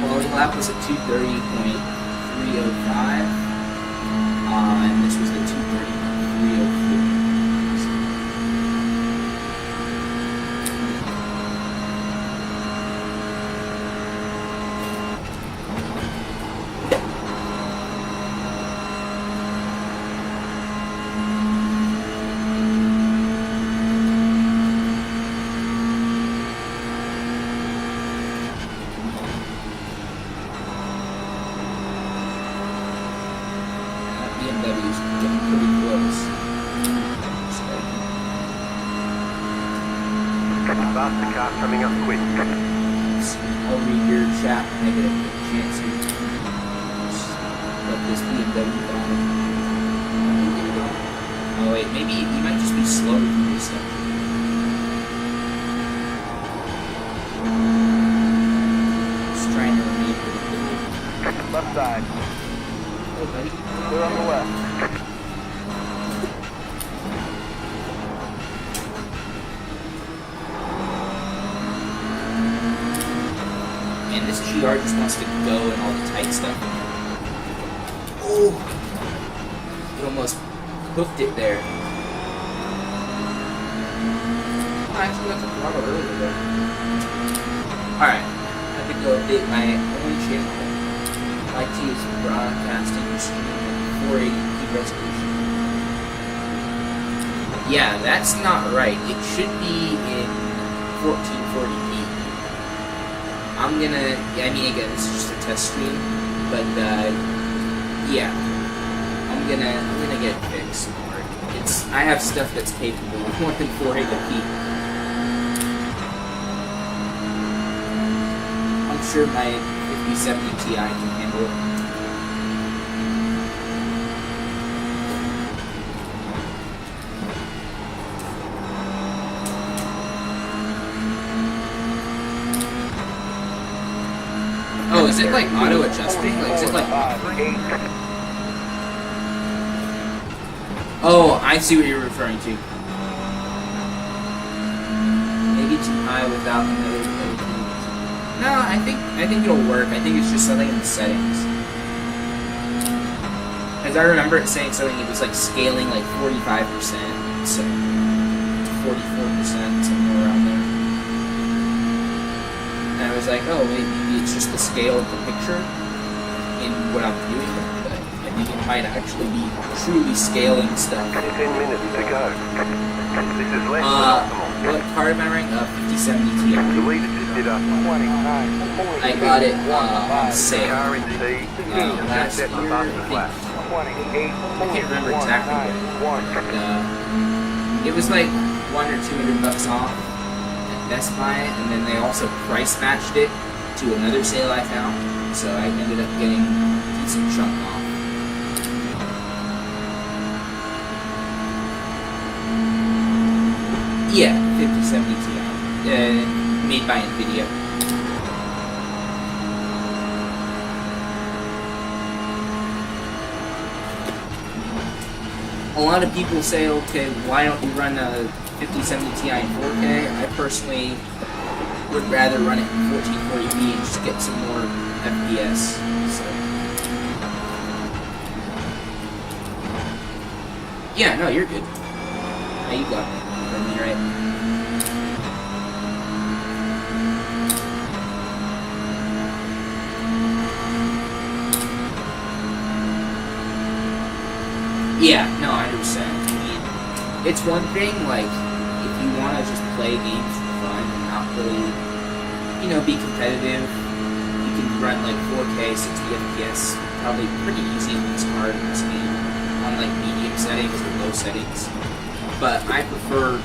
Quality lap was at 230.305. And this was the 230.304. BMW's getting pretty close. Faster car coming up quick. I'll read your chat negative chance to let this BMW down. Oh wait, maybe he might just be slow to do this stuff. Just trying to remain predictable. Left side. Hey buddy. We're on the left. Man, this GR just wants to go and all the tight stuff. Oh! It almost hooked it there. Oh, I actually got the throttle earlier there. Alright, I have to go update my own channel. I like to use broadcasting machine 480p resolution. Yeah, that's not right. It should be in 1440p. I'm gonna, I mean, again, this is just a test stream, but yeah, I'm gonna get it fixed. I have stuff that's capable of more than 480p. I'm sure my 5070 Ti can handle it. Oh, is it like auto adjusting? Like, is it like? Oh, I see what you're referring to. Maybe too high without another. No, I think it'll work. I think it's just something in the settings. As I remember it saying something, it was like scaling like 45%, so 44%, somewhere around there. And I was like, oh, maybe it's just the scale of the picture in what I'm doing, but I think it might actually be truly scaling stuff. 10 minutes to go. This is less than optimal. What car am I wearing? 5070 Ti. The leader just did a 29. I got it on sale Car in C. last Set year. the fastest lap. I can't remember exactly what, but it was like $100 or $200 off at Best Buy, and then they also price matched it to another sale I found, so I ended up getting a decent chunk off. Yeah, 5070 Ti, made by NVIDIA. A lot of people say, okay, why don't you run a 5070 Ti in 4K? I personally would rather run it in 1440p and just get some more FPS. So. Yeah, no, you're good. Now you got it. Right. Yeah, no, 100%. I mean, it's one thing, like, if you want to just play games for fun and not really, you know, be competitive, you can run, like, 4K, 60 FPS, probably pretty easy and it's hard in this game, on, like, medium settings or low settings. But I prefer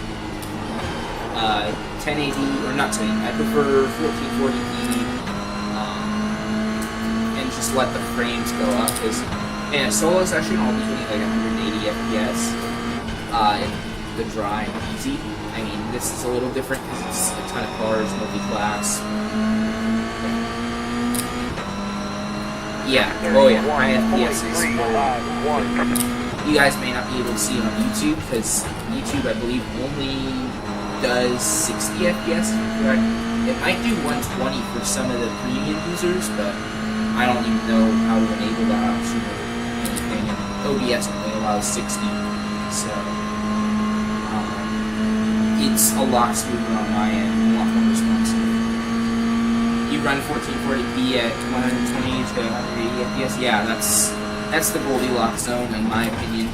1080, or not 1080, I prefer 1440p, and just let the frames go up, because in a solo session, I'll be hitting like 180 FPS in the dry and easy. I mean, this is a little different because it's a ton of cars, multi-class. Yeah, oh yeah, high FPS is you guys may not be able to see it on YouTube because YouTube, I believe, only does 60 FPS, correct? It might do 120 for some of the premium users, but I don't even know how to enable that option or anything. And OBS only allows 60, so it's a lot smoother on my end, a lot more responsive. You run 1440p at 120 to 180 FPS, yeah, that's the Goldilocks zone in my opinion.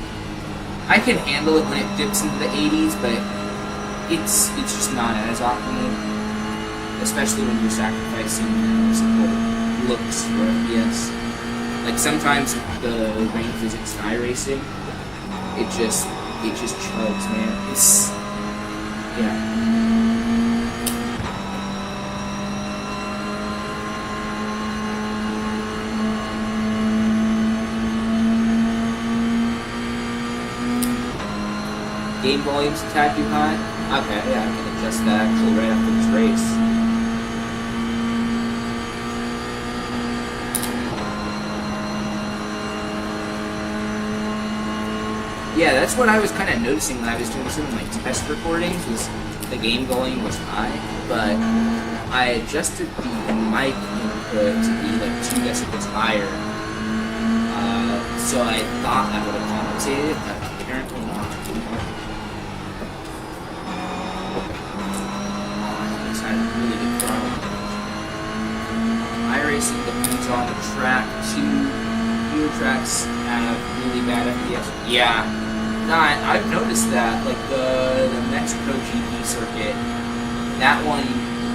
I can handle it when it dips into the 80s, but it's just not as optimal, especially when you're sacrificing simple looks for FPS. Like sometimes the rain physics in Iracing, it just chugs, man. It's yeah. Game volume's a tad too high? Okay, yeah, I can adjust that actually right after this race. Yeah, that's what I was kind of noticing when I was doing some of my test recordings, was the game volume was high, but I adjusted the mic input to be like 2 decibels higher. So I thought that would have compensated, but apparently not. Really good throttle. Iracing depends on the track too. Newer tracks have really bad FPS. Yeah. No, I've noticed that. Like the Mexico GP circuit, that one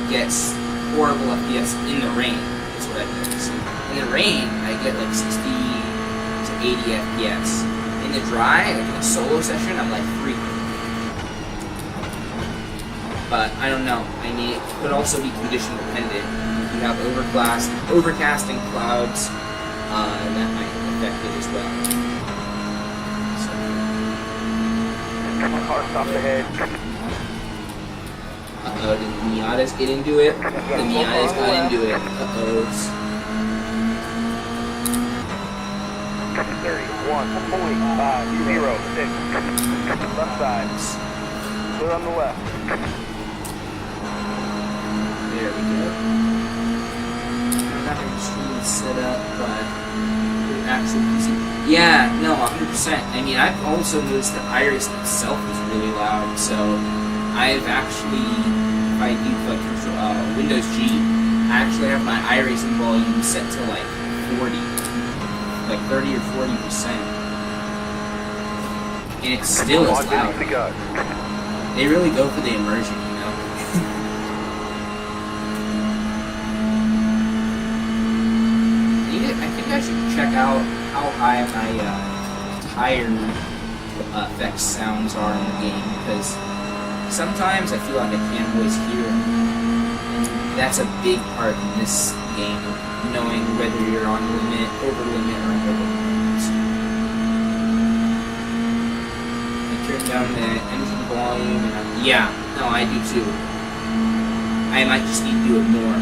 gets horrible FPS in the rain, is what I've noticed. In the rain, I get like 60 to 80 FPS. In the dry, like in a solo session, I'm like 300. But I don't know. I mean, it could also be condition dependent. If you have overcasting clouds, that might affect it as well. So. My car stopped ahead. Uh-oh, did the Miatas get into it? The Miatas got into it. Uh-oh. 31.506. Left side. Clear on the left. There we go. I'm not going to screen set up, but the actual PC. Yeah, no, 100%. I mean, I've also noticed that Iracing itself is really loud, so I've actually, if I do like Windows G, I actually have my Iracing volume set to like 40, like 30 or 40%. And it still is loud. They really go for the immersion, you know? I think I should check out how high my tire effects sounds are in the game, because sometimes I feel like I can't always hear them. And that's a big part in this game, knowing whether you're on limit, over limit, or under limit. Turn down the engine volume, and yeah, no, I do too. I might just need to do it more.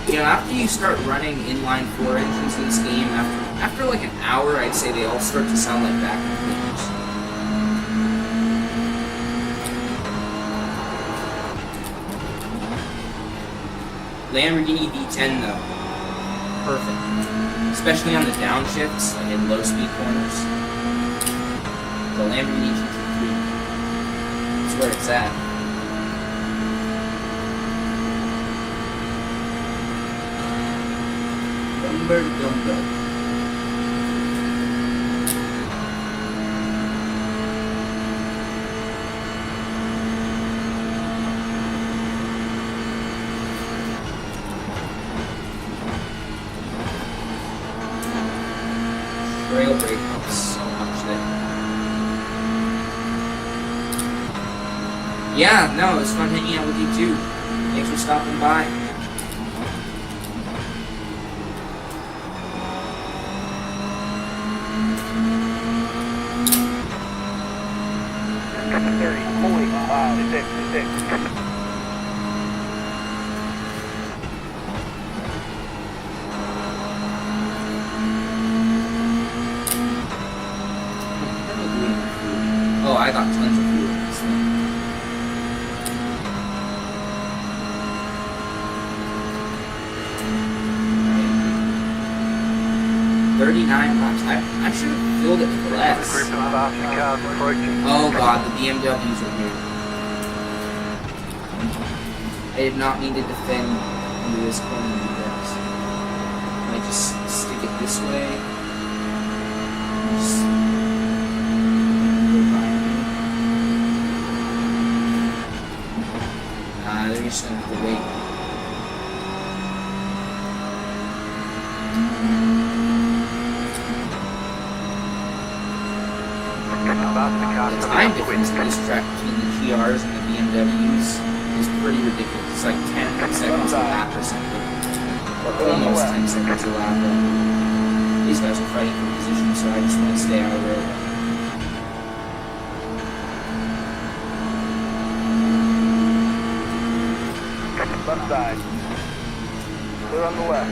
You know, after you start running inline 4 engines in this game, after like an hour, I'd say they all start to sound like vacuum cleaners. Lamborghini V10 though, perfect. Especially on the downshifts, like in low speed corners. The Lamborghini GT3. That's where it's at. Dumber. Rail brake helps so much there. Yeah, no, it's fun hanging out with you too. Thanks for stopping by. Oh, I got tons of fuel in this thing. Right. 39 laps. I should have filled it with less. Oh god, the BMWs are here. I did not mean to defend into this corner and do this. I just stick it this way. Just they're just gonna have to wait. The time difference in this track between the GRs and the BMWs is pretty ridiculous. It's like 10 seconds a lap or something. Or almost 10 seconds a lap. These guys are fighting for position, so I just want to stay out of the road. Left side. Clear on the left.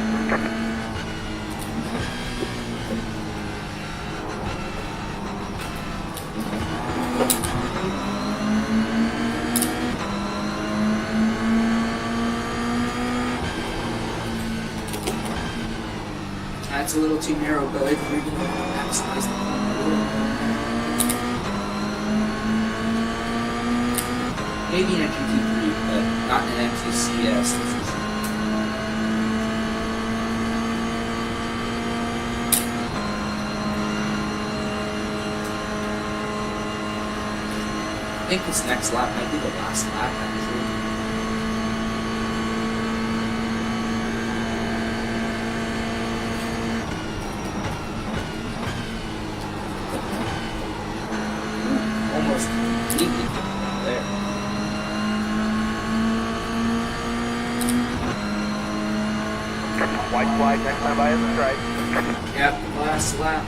That's a little too narrow, but if we're going to maximize the corner. Maybe in a GT3, but not in an MTCS. I think this next lap might be the last lap, actually. Almost completely there. White flag next time by the stripe. Yep, last lap.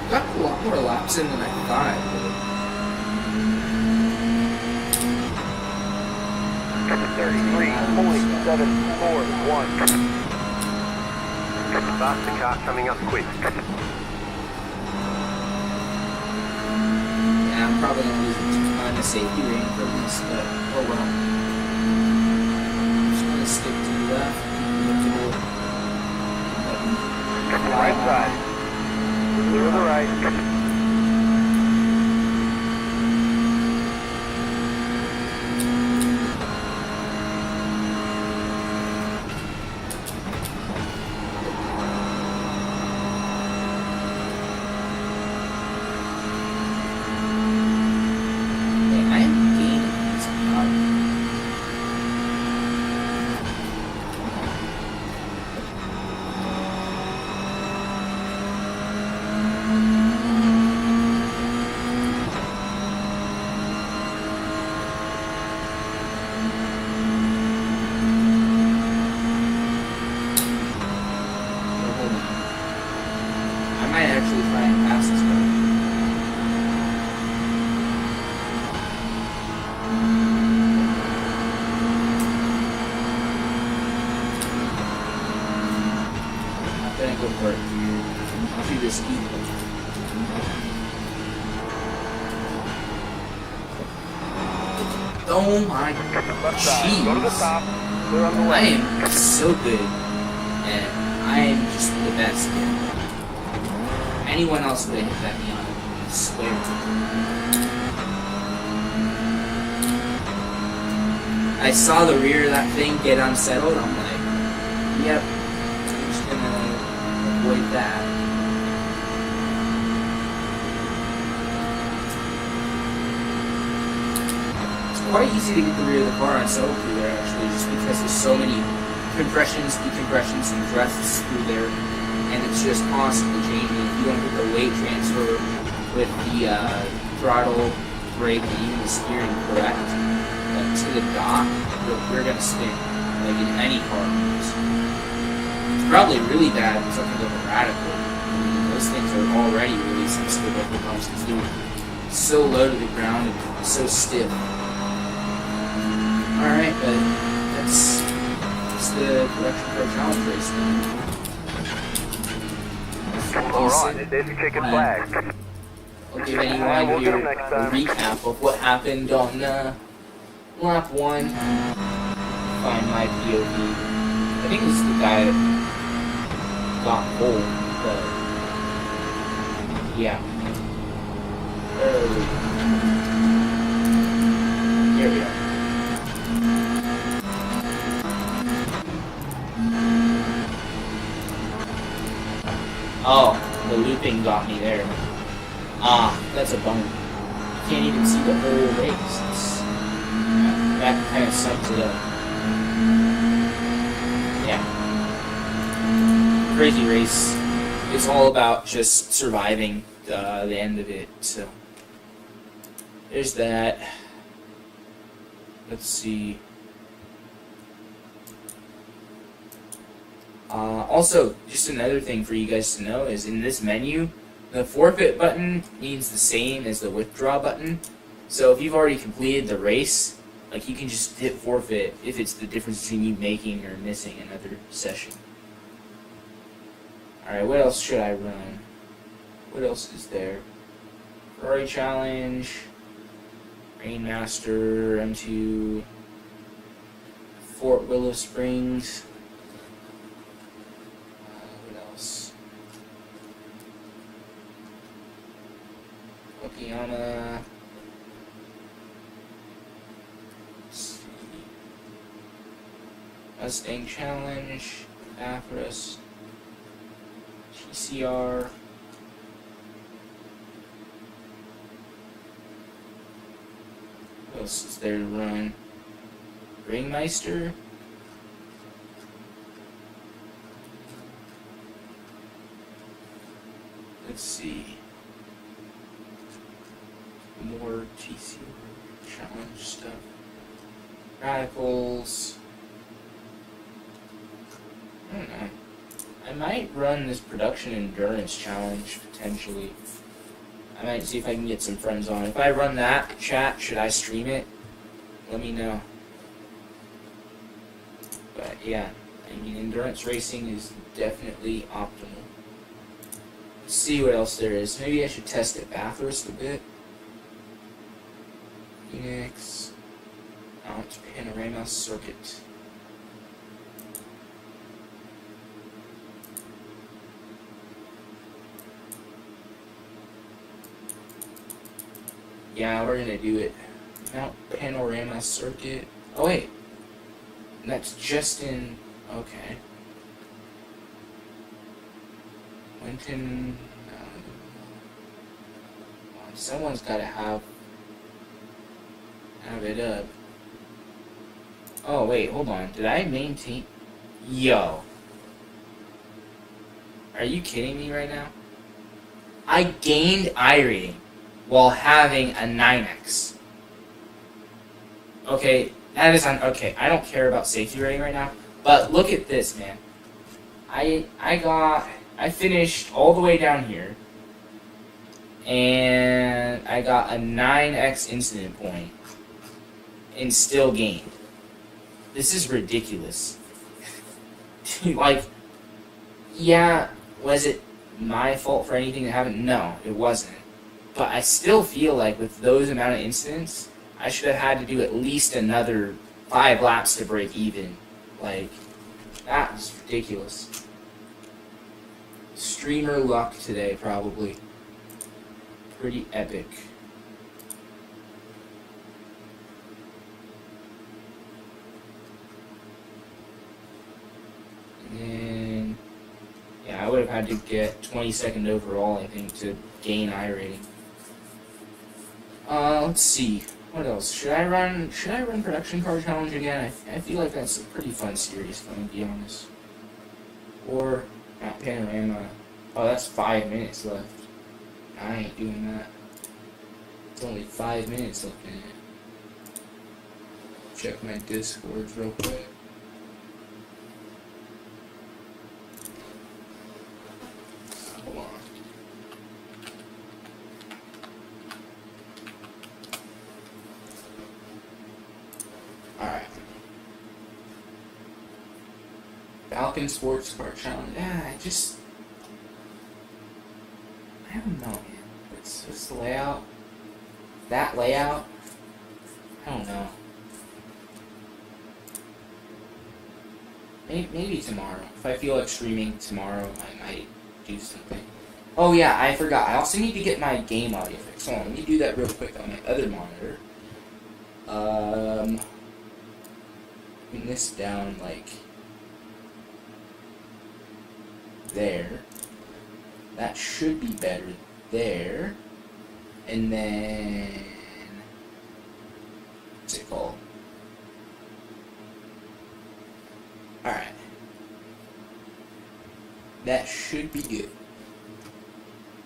Got a lot more laps in than I thought. 33.741. Faster car coming up quick. Yeah, I'm probably going to lose a ton of safety rating for this, but oh well. I'm just going to stick to the left. Right side. Clear the right. Actually try and pass this one. I'm gonna go for it. I'll do this equal. Oh my jeez. I am so good and I am just the best. Anyone else would have hit that neon, I swear. I saw the rear of that thing get unsettled. I'm like, yep, I'm just gonna avoid that. It's quite easy to get the rear of the car unsettled through there, actually, just because there's so many compressions, decompressions, and thrusts through there, and it's just constantly changing. If you don't get the weight transfer with the throttle, brake, and even the steering correct to the dock, we're gonna spin, like in any car. It's probably really bad in something like a Radical. I mean, those things are already really sensitive over the bumps because they're so low to the ground and so stiff. Alright, but that's the direction for a challenge race then. Alright, there's the checkered flag. I'll give anyone here a recap of what happened on lap 1. Find my POV. I think this is the guy that got pole, but yeah. Here we are. Oh, the looping got me there. Ah, that's a bummer. You can't even see the whole race. That kind of sums it up. Yeah. Crazy race. It's all about just surviving the end of it. So there's that. Let's see. Also, just another thing for you guys to know is in this menu, the forfeit button means the same as the withdraw button. So if you've already completed the race, like you can just hit forfeit if it's the difference between you making or missing another session. Alright, what else should I run? What else is there? Ferrari Challenge, Rainmaster, M2, Fort Willow Springs. What else? Okayama. Mustang Challenge, Bathurst, TCR. What else is there to run? Ringmeister? Let's see. More TCR challenge stuff. Radicals. I don't know. I might run this production endurance challenge potentially. I might see if I can get some friends on. If I run that, chat, should I stream it? Let me know. But yeah, I mean, endurance racing is definitely optimal. Let's see what else there is. Maybe I should test at Bathurst a bit. Phoenix. Mount Panorama Circuit. Yeah, we're gonna do it. Mount Panorama Circuit. Oh wait, that's just in. Okay. Winton. Someone's gotta have it up. Oh wait, hold on. Did I maintain? Yo. Are you kidding me right now? I gained Iracing while having a 9x. Okay, that is okay. I don't care about safety rating right now, but look at this, man. I finished all the way down here, and I got a 9x incident point, and still gained. This is ridiculous. Dude, like, yeah, was it my fault for anything that happened? No, it wasn't. But I still feel like with those amount of incidents, I should have had to do at least another 5 laps to break even. Like, that was ridiculous. Streamer luck today, probably. Pretty epic. have had to get 22nd overall, I think, to gain I rating. Let's see. What else? Should I run Production Car Challenge again? I feel like that's a pretty fun series, if I'm gonna be honest. Or at Panorama. Oh, that's 5 minutes left. I ain't doing that. It's only 5 minutes left in it. Check my Discord real quick. Hold on. Alright. Falcon Sports Car Challenge. Yeah, I don't know, man. What's the layout? That layout? I don't know. Maybe tomorrow. If I feel like streaming tomorrow, I might do something. Oh yeah, I forgot. I also need to get my game audio fixed. Hold on, let me do that real quick on my other monitor. Bring this down like there. That should be better there. And then what's it called? Alright. That should be good.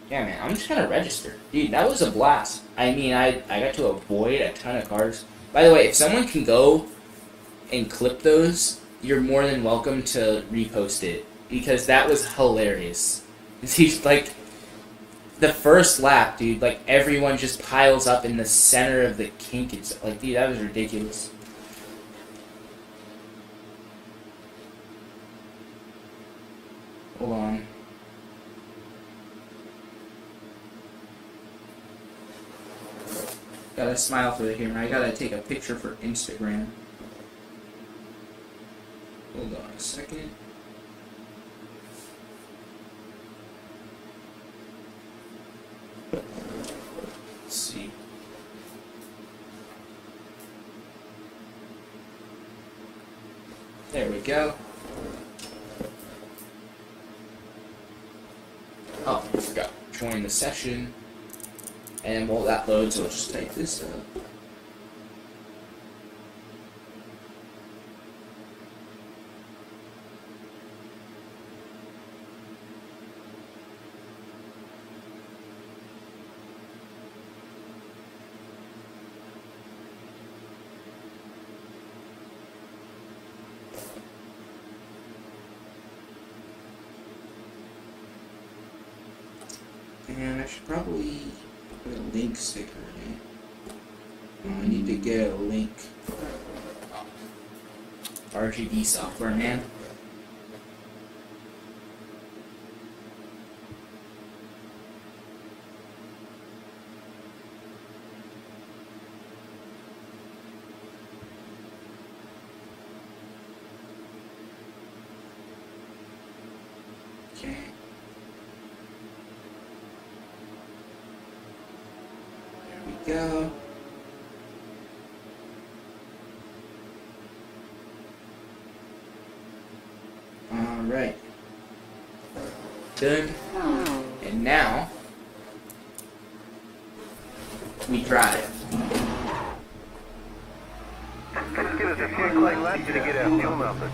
Yeah, man, I'm just gonna register. Dude, that was a blast. I mean, I got to avoid a ton of cars. By the way, if someone can go and clip those, you're more than welcome to repost it. Because that was hilarious. He's like, the first lap, dude, like, everyone just piles up in the center of the kink. It's like, dude, that was ridiculous. Hold on. Gotta smile for the camera. I gotta take a picture for Instagram. Hold on a second. Let's see. There we go. Oh, I forgot. Join the session. And while that loads, I'll just type this up. And I should probably put a link sticker in it. Oh, I need to get a link. RGB software, man. Okay. Go. Alright. Done. And now we drive. Just give us a few quick laps to get our fuel numbers.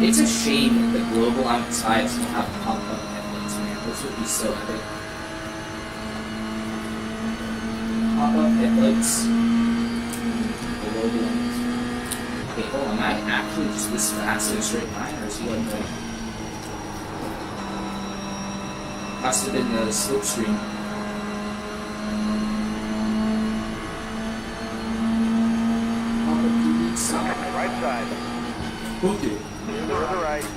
It's a shame that the global outsides don't have pop-up headlights, man. Those would be so epic. Pop-up headlights. Global ones. Okay, hold on. Am I actually just this fast in a straight line, or is he like that? Must have been the slipstream. Right side. Okay. To the right.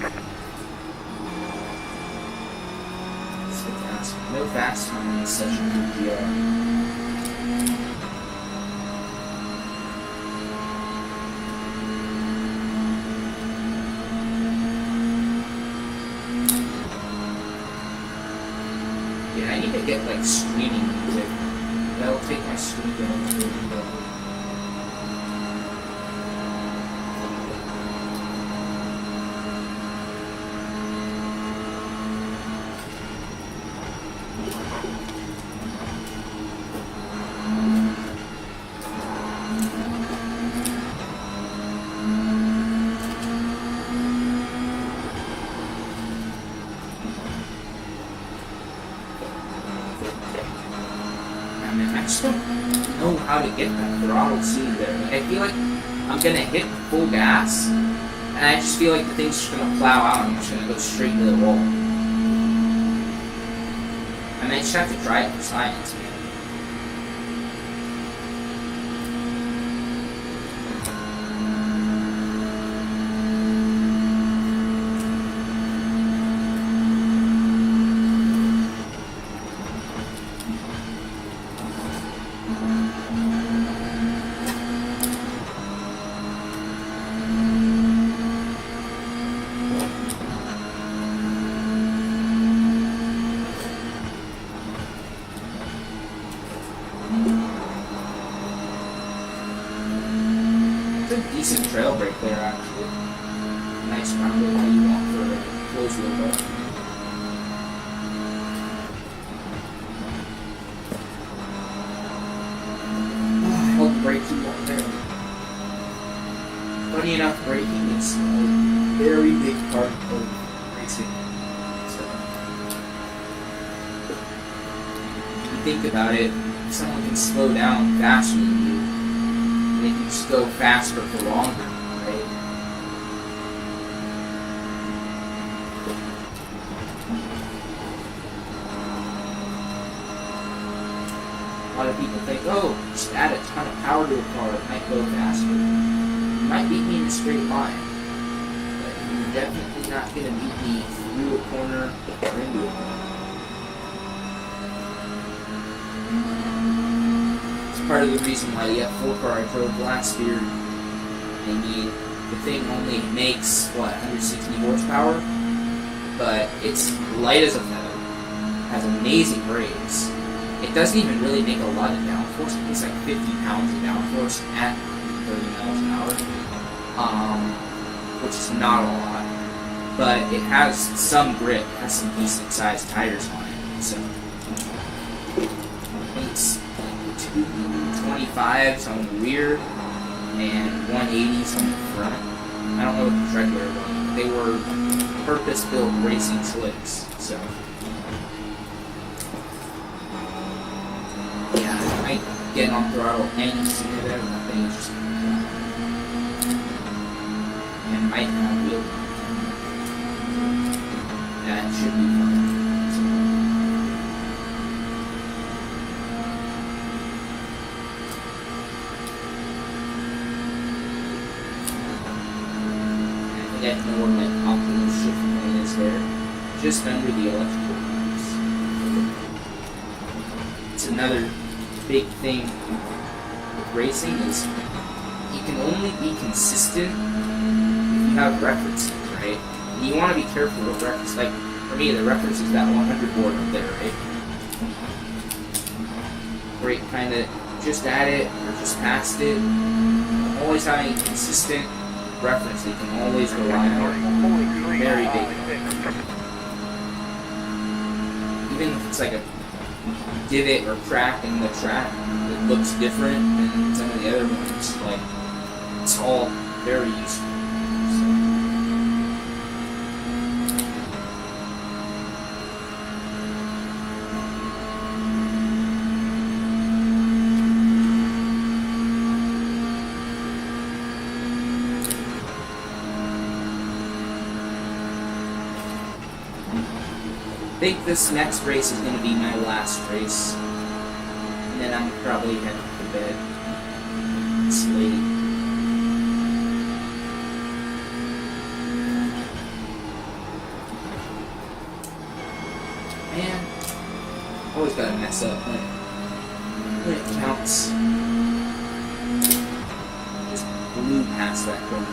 So fast. No fast time in such a good PR. Yeah, I need to get like streaming music. That'll take my stream down to really low. I just don't know how to get that throttle seat there. Like, I feel like I'm gonna hit full gas, and I just feel like the thing's just gonna plow out and I'm just gonna go straight to the wall. I mean, I just have to try it for science, man. Decent trail break there, actually. Nice rounded that you want for a close wheel though. I hope braking won't there. Funny enough, braking is a very big part of racing. So, if you think about it, if someone can slow down faster than you, they can just go faster for longer, right? A lot of people think, oh, just add a ton of power to a car, it might go faster. You might beat me in a straight line, but you're definitely not going to beat me through a corner or into a corner. Part of the reason why the F4 car I drove last year, the thing only makes, 160 horsepower, but it's light as a feather, has amazing brakes. It doesn't even really make a lot of downforce. It takes like 50 pounds of downforce at 30 miles an hour, which is not a lot, but it has some grip, has some decent sized tires on it, so it's 225s on the rear and 180s on the front. I don't know what the tread were, but they were purpose-built racing slicks, so yeah, I might get on throttle any sooner there, and that thing is just and might not wheel. That should be fun. I know where my optimal shift point is there, just under the electrical lines. It's another big thing with racing is you can only be consistent if you have references, right? And you want to be careful with reference. Like for me, the reference is that 100 board up there, right? Where you kind of just at it or just past it. Always having a consistent reference they can always rely on. Very big. Even if it's like a divot or crack in the track that looks different than some of the other ones, like it's all very useful. I think this next race is going to be my last race, and then I'm probably heading to bed. It's late. Man, always gotta mess up when it counts. Just blew past that corner.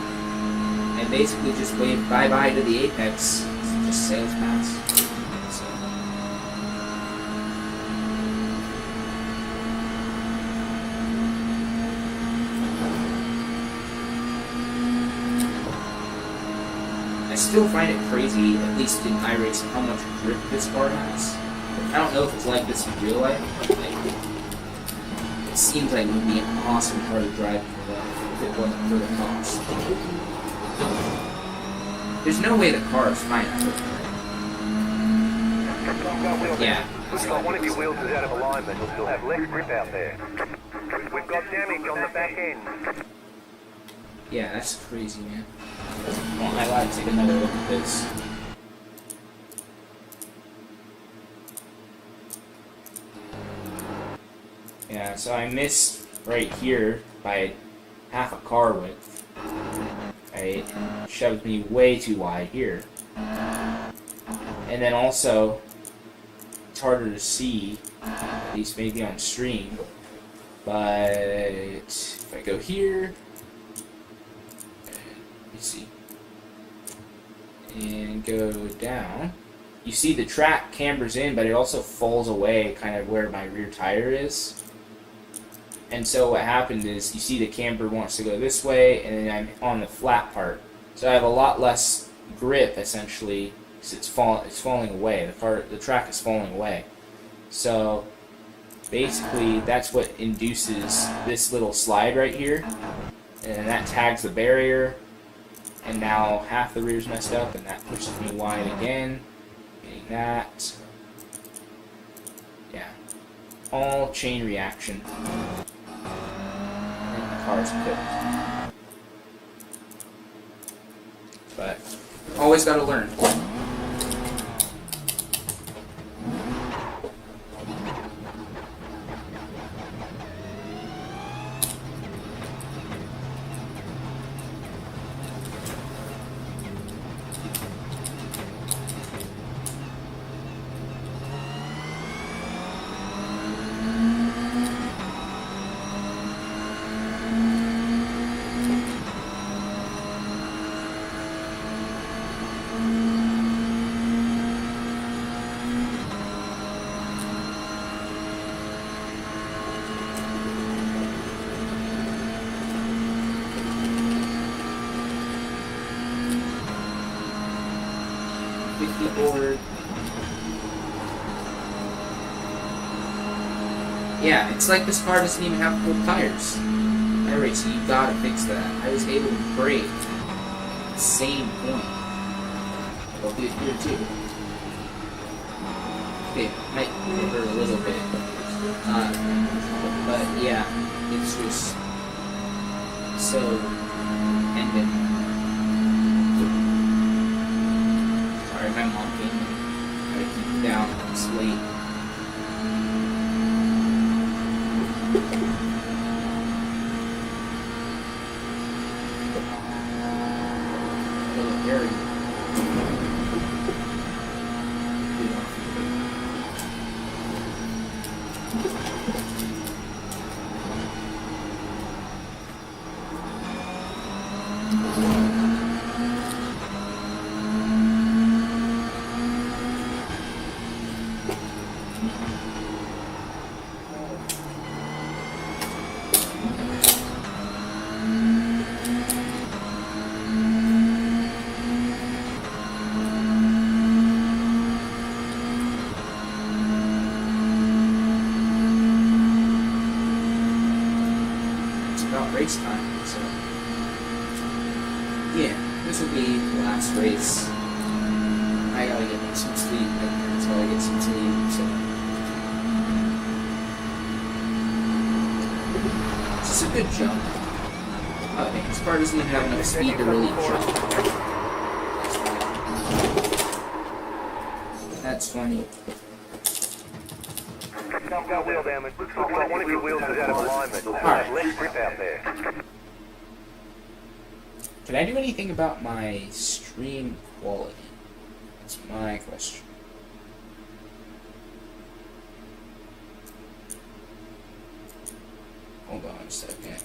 I basically just waved bye-bye to the apex. Just sails past. So. still find it crazy, at least in iRacing, how much grip this car has. I don't know if it's like this in real life, but like, it seems like it would be an awesome car to drive in real life if it wasn't for the cost. There's no way the car is fine. Yeah. Looks like one of your wheels is out of alignment. You'll have less grip out there. We've got damage on the back end. Yeah, that's crazy, man. Well, I gotta take another look at this. Yeah, so I missed right here by half a car width. Right? It shoved me way too wide here. And then also, it's harder to see, at least maybe on stream, but if I go here, let me see, and go down, you see the track cambers in, but it also falls away kind of where my rear tire is. And so what happened is, you see the camber wants to go this way, and then I'm on the flat part. So I have a lot less grip, essentially, because it's falling away. The track is falling away. So basically, that's what induces this little slide right here, and that tags the barrier. And now half the rear's messed up, and that pushes me wide again. Getting that. Yeah. All chain reaction. And the car's cooked. But always gotta learn. 50 board. Yeah, it's like this car doesn't even have full tires. Iracing, you gotta fix that. I was able to brake at the same point. I'll do it here too. Okay, might hurt a little bit. But yeah, it's just so ending. Sorry, my mom came in. Gotta keep it down, it's late. Race time, so yeah, this will be the last race. I gotta get some sleep, until I get some sleep, so this is a good jump. I think this car doesn't even have enough speed to really jump. That's funny. Got wheel damage. Looks like one of your wheels is out of alignment. You'll have less grip out there. Can I do anything about my stream quality? That's my question. Hold on a second.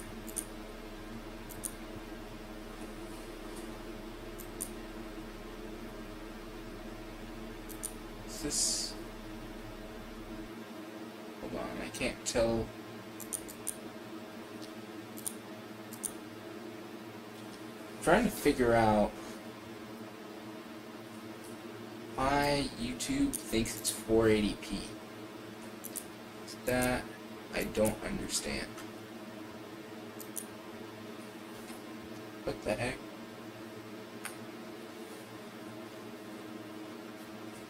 Is this... Hold on, I can't tell. I'm trying to figure out My YouTube thinks it's 480p. That I don't understand. What the heck?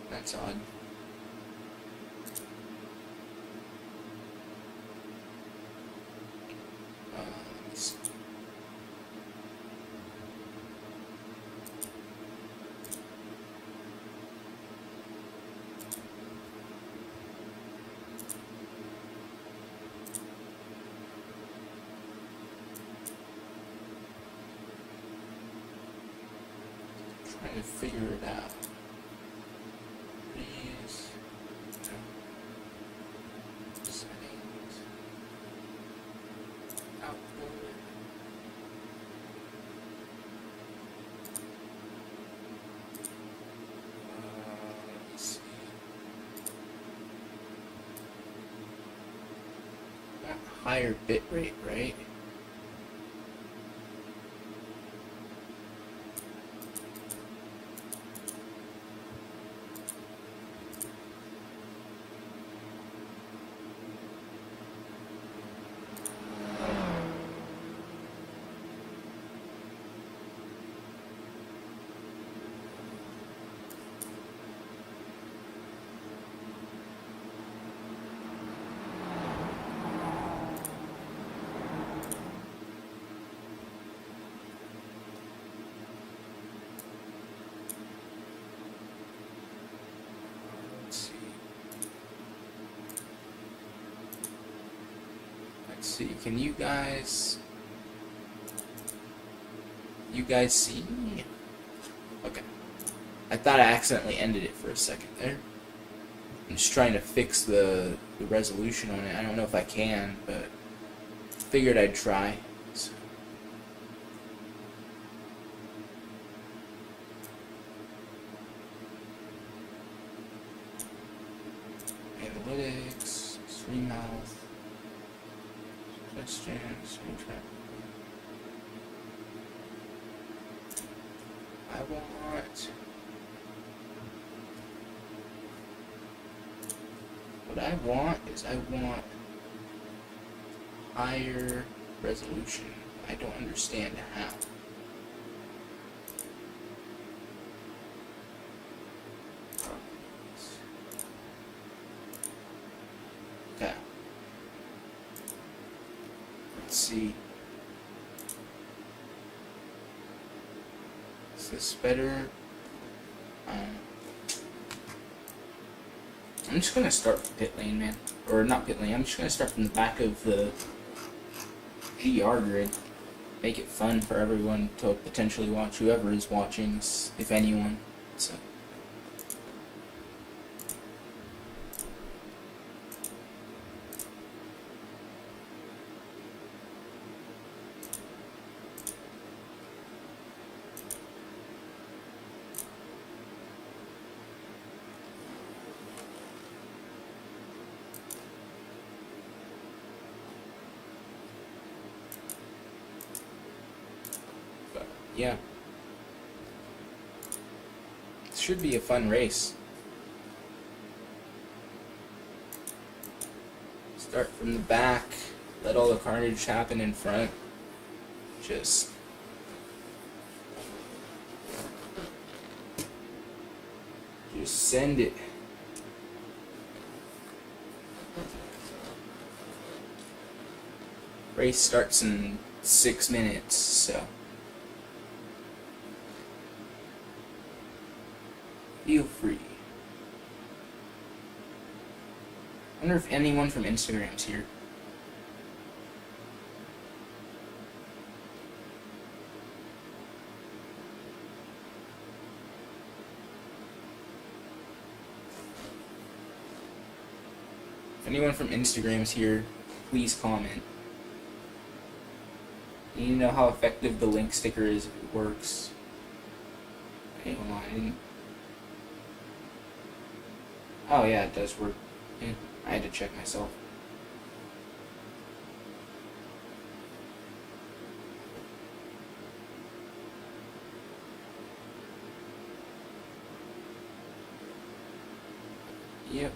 That's odd. Let me see. Trying to figure it out. Please. Settings. Output. Let's see. Got higher bit rate, right? Let's see. Can you guys see me? Okay. I thought I accidentally ended it for a second there. I'm just trying to fix the resolution on it. I don't know if I can, but figured I'd try. So. Analytics, stream health, suggestions, track. What I want is I want higher resolution. I don't understand how. Okay. Let's see. Is this better? I'm just gonna start from pit lane, man. Or not pit lane, I'm just gonna start from the back of the GR grid. Make it fun for everyone to potentially watch, whoever is watching, if anyone. So. Yeah. It should be a fun race. Start from the back, let all the carnage happen in front. Just send it. Race starts in 6 minutes, so feel free. I wonder if anyone from Instagram's here. If anyone from Instagram's here, please comment. You need to know how effective the link sticker is if it works. Okay, hold on, I didn't. Oh yeah, it does work. Yeah, I had to check myself. Yep.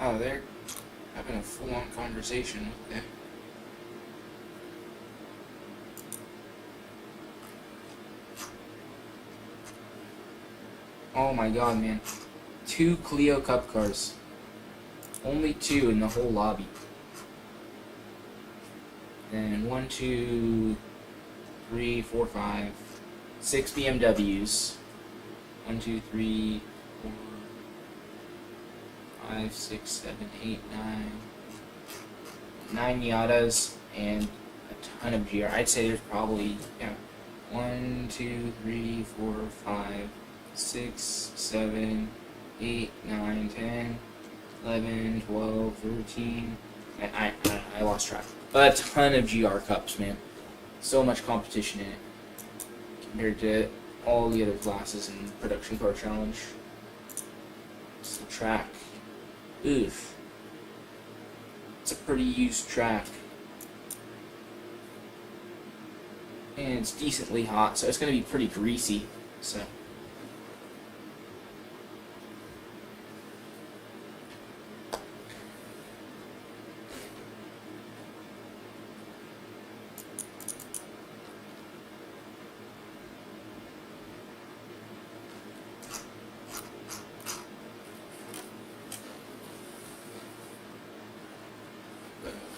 Oh, they're having a full-on conversation with them. Oh my god, man. 2 Clio Cup cars. Only 2 in the whole lobby. And 1, 2, 3, 4, 5, 6 BMWs. 1, 2, 3, 4, 5, 6, 7, 8, 9 Miatas and a ton of GR. I'd say there's probably 1, 2, 3, 4, 5, 6, 7, 8, 9, 10, 11, 12, 13. I lost track. A ton of GR Cups, man. So much competition in it compared to all the other classes in Production Car Challenge. It's the track. Oof. It's a pretty used track. And it's decently hot, so it's going to be pretty greasy. So.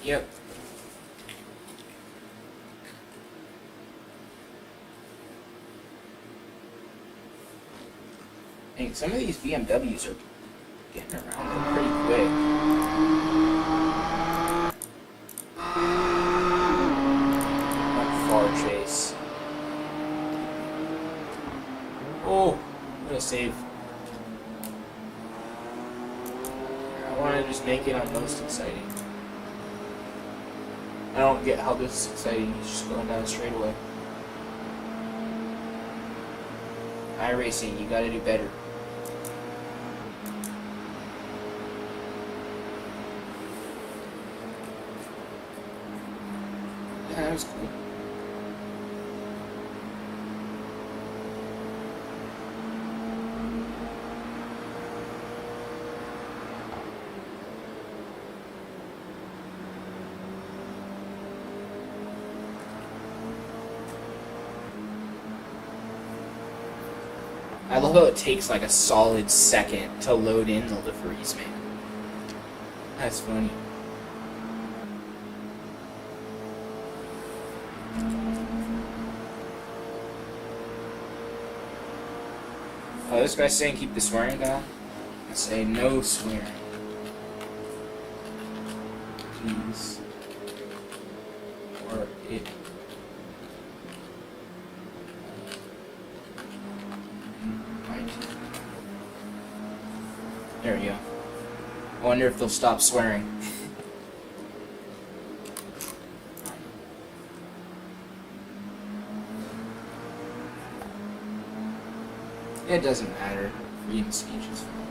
Yep. Hey, some of these BMWs are getting around them pretty quick. Not far chase. Oh, what a save. I want to just make it on most exciting. I don't get how this is exciting. He's just going down straight away. Iracing, you gotta do better. Yeah, that was cool. I love how it takes like a solid second to load in the liveries, man. That's funny. Oh, this guy's saying keep the swearing down. I say no swearing. Please. Or it. There we go. I wonder if they'll stop swearing. It doesn't matter. Freedom of speech is fine.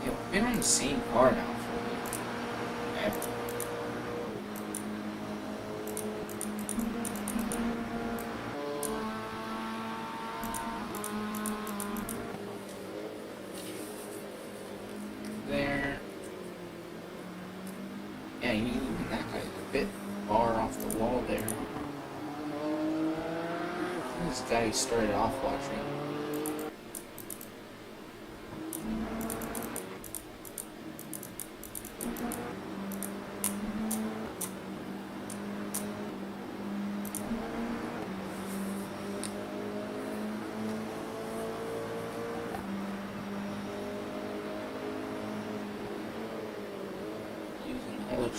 Yeah, we've been on the same car now for ever. There. Yeah, you need that guy a bit far off the wall there. This guy who started off watching.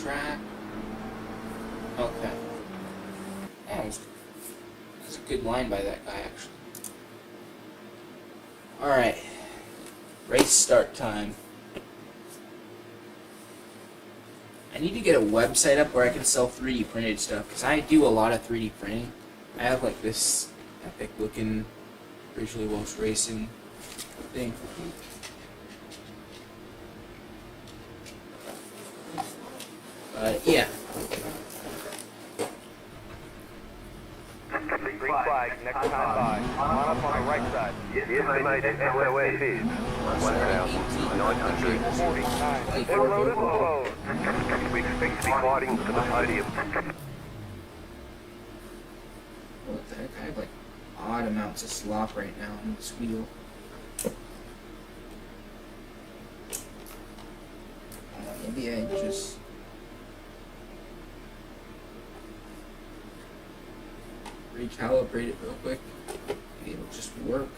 track. Okay. That was a good line by that guy, actually. Alright. Race start time. I need to get a website up where I can sell 3D printed stuff, because I do a lot of 3D printing. I have like this epic looking Visually Welsh Racing thing. Yeah. Green flag, next time by. Line up on the right side. The estimated SOS is 1,949. They're loaded and low. We expect to be fighting for the podium. What the heck? I have like odd amounts of slop right now on this wheel. Maybe I just... recalibrate it real quick. Maybe it'll just work.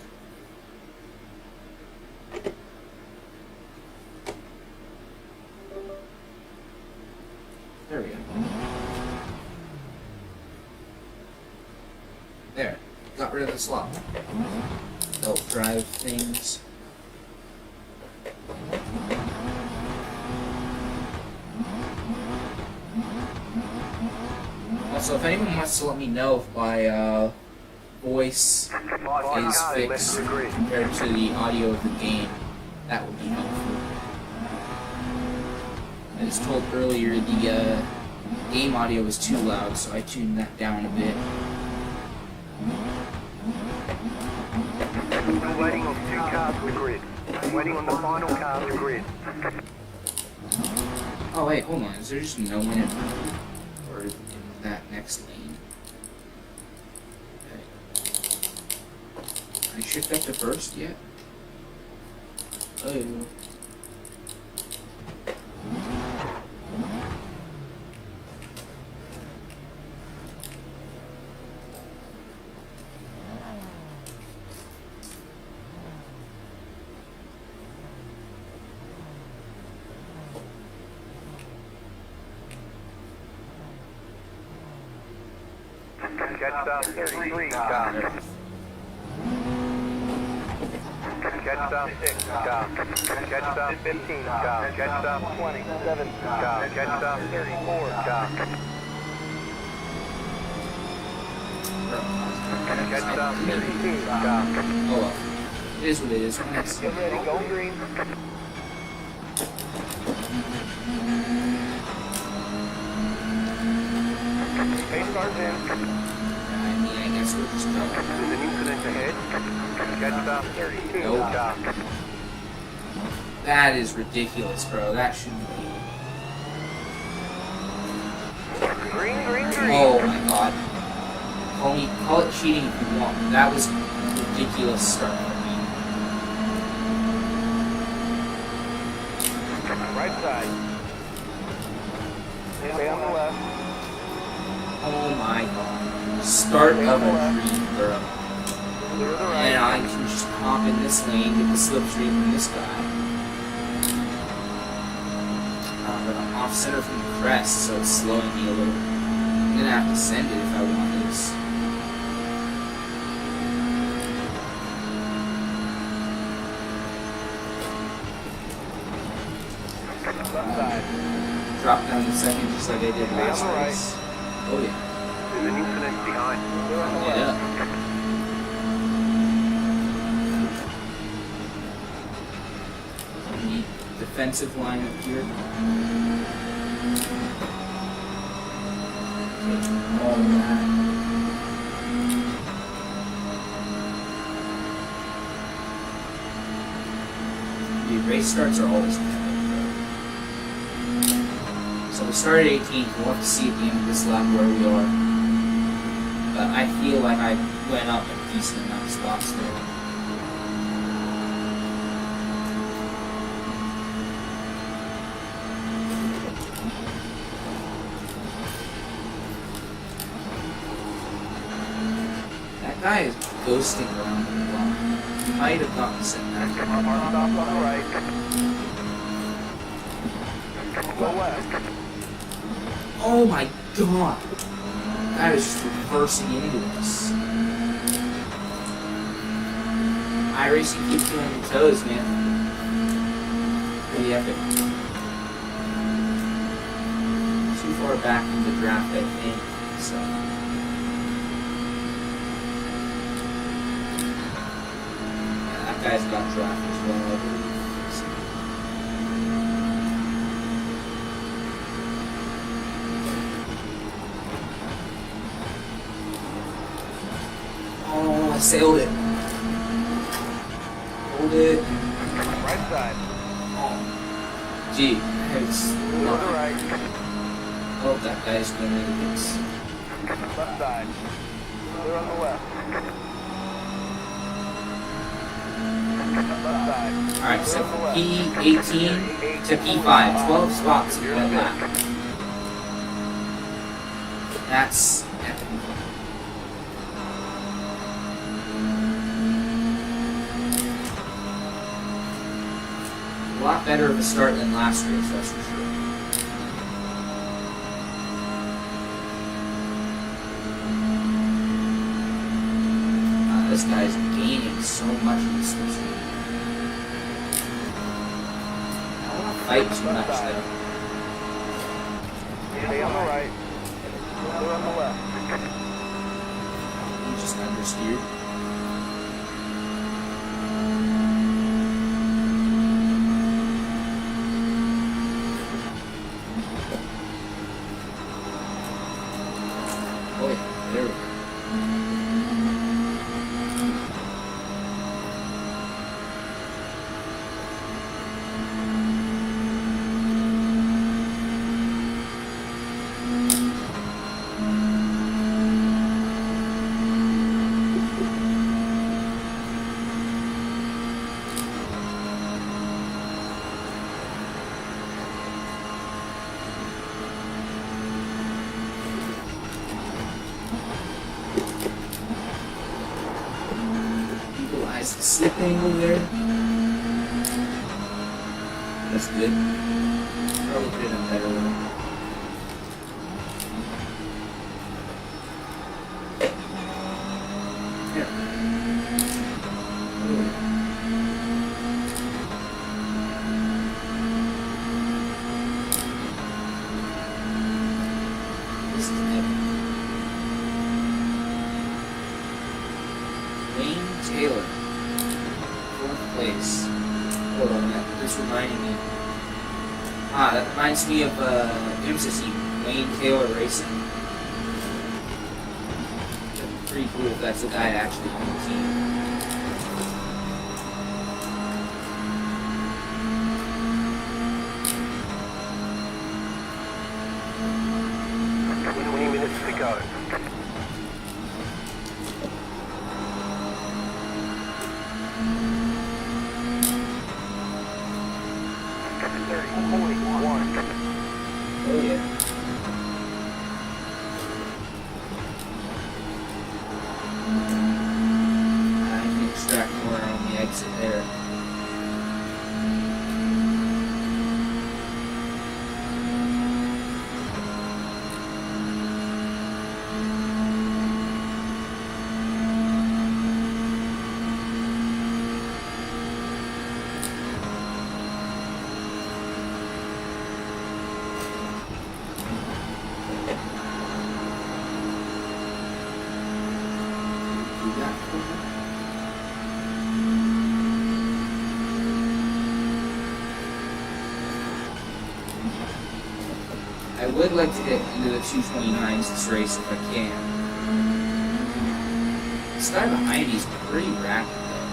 There we go. There. Got rid of the slop. Belt drive things. Also, if anyone wants to let me know if my voice is fixed compared to the audio of the game, that would be helpful. I was told earlier the game audio was too loud, so I tuned that down a bit. We're waiting on 2 cars to grid. We're waiting on the final car to grid. Oh wait, hold on. Is there just no one in or in that next lane? Okay. Can I shift up to first yet? Oh. Catch 33 car. Catch 6 car. Catch 15 car. Catch 27 car. Catch 34 car. Catch 32 car. Oh well. It is what it is. Next. Get ready, go green. Pace cars in. I guess we're just going. There's an incident ahead. Catch 32 car. That is ridiculous, bro. That shouldn't be. Green. Oh my god. Call it cheating if you want. That was a ridiculous start for me. Right side. Stay on the left. Oh my god. Start of a dream, bro. And I can just hop in this lane, get the slipstream from this guy. But I'm off center from the crest, so it's slowing me a little. I'm gonna have to send it if I want this. Left side. Drop down the second just like I did last race. Oh yeah. There's an incident behind. Yeah. Defensive line up here. All that. The race starts are always bad. So we started 18th. We'll have to see at the end of this lap where we are. But I feel like I went up a decent amount of spots there. That guy is ghosting around the block. He might have gotten sent back. Stop on the right. Go left. Oh my god! That is just reversing into us. Iracing, keep you on your toes, man. Pretty epic. Too far back in the draft, I think. So. Yeah, that guy's got drafted as well, I believe. So. Oh, I sailed it. Hold it. Right side. Oh. Gee, it's To the right. oh, that guy's going to make this. Left side. Clear on the left. Left side. Alright, so Clear on the left. P18 to P5. 12 spots in one lap. That's epic. A lot better of a start than last race, that's for sure. This guy's gaining so much in this season. I don't want to fight too much there. Stay on the right. Clear on the left. You just understeered. Oh yeah, there we go. Equalize the slip angle there. That's good. Probably could have done better with it. Here. Ooh. This is epic. Wayne Taylor, 4th place. Hold on, that's reminding me. That reminds me of Imsa's team, Wayne Taylor Racing. That'd be pretty cool if that's the guy actually on the team. Minutes to go. Oh yeah. I can extract more on the exit there. Do that for me. I would like to get into the 229s this race if I can. This guy behind me is pretty rapid though.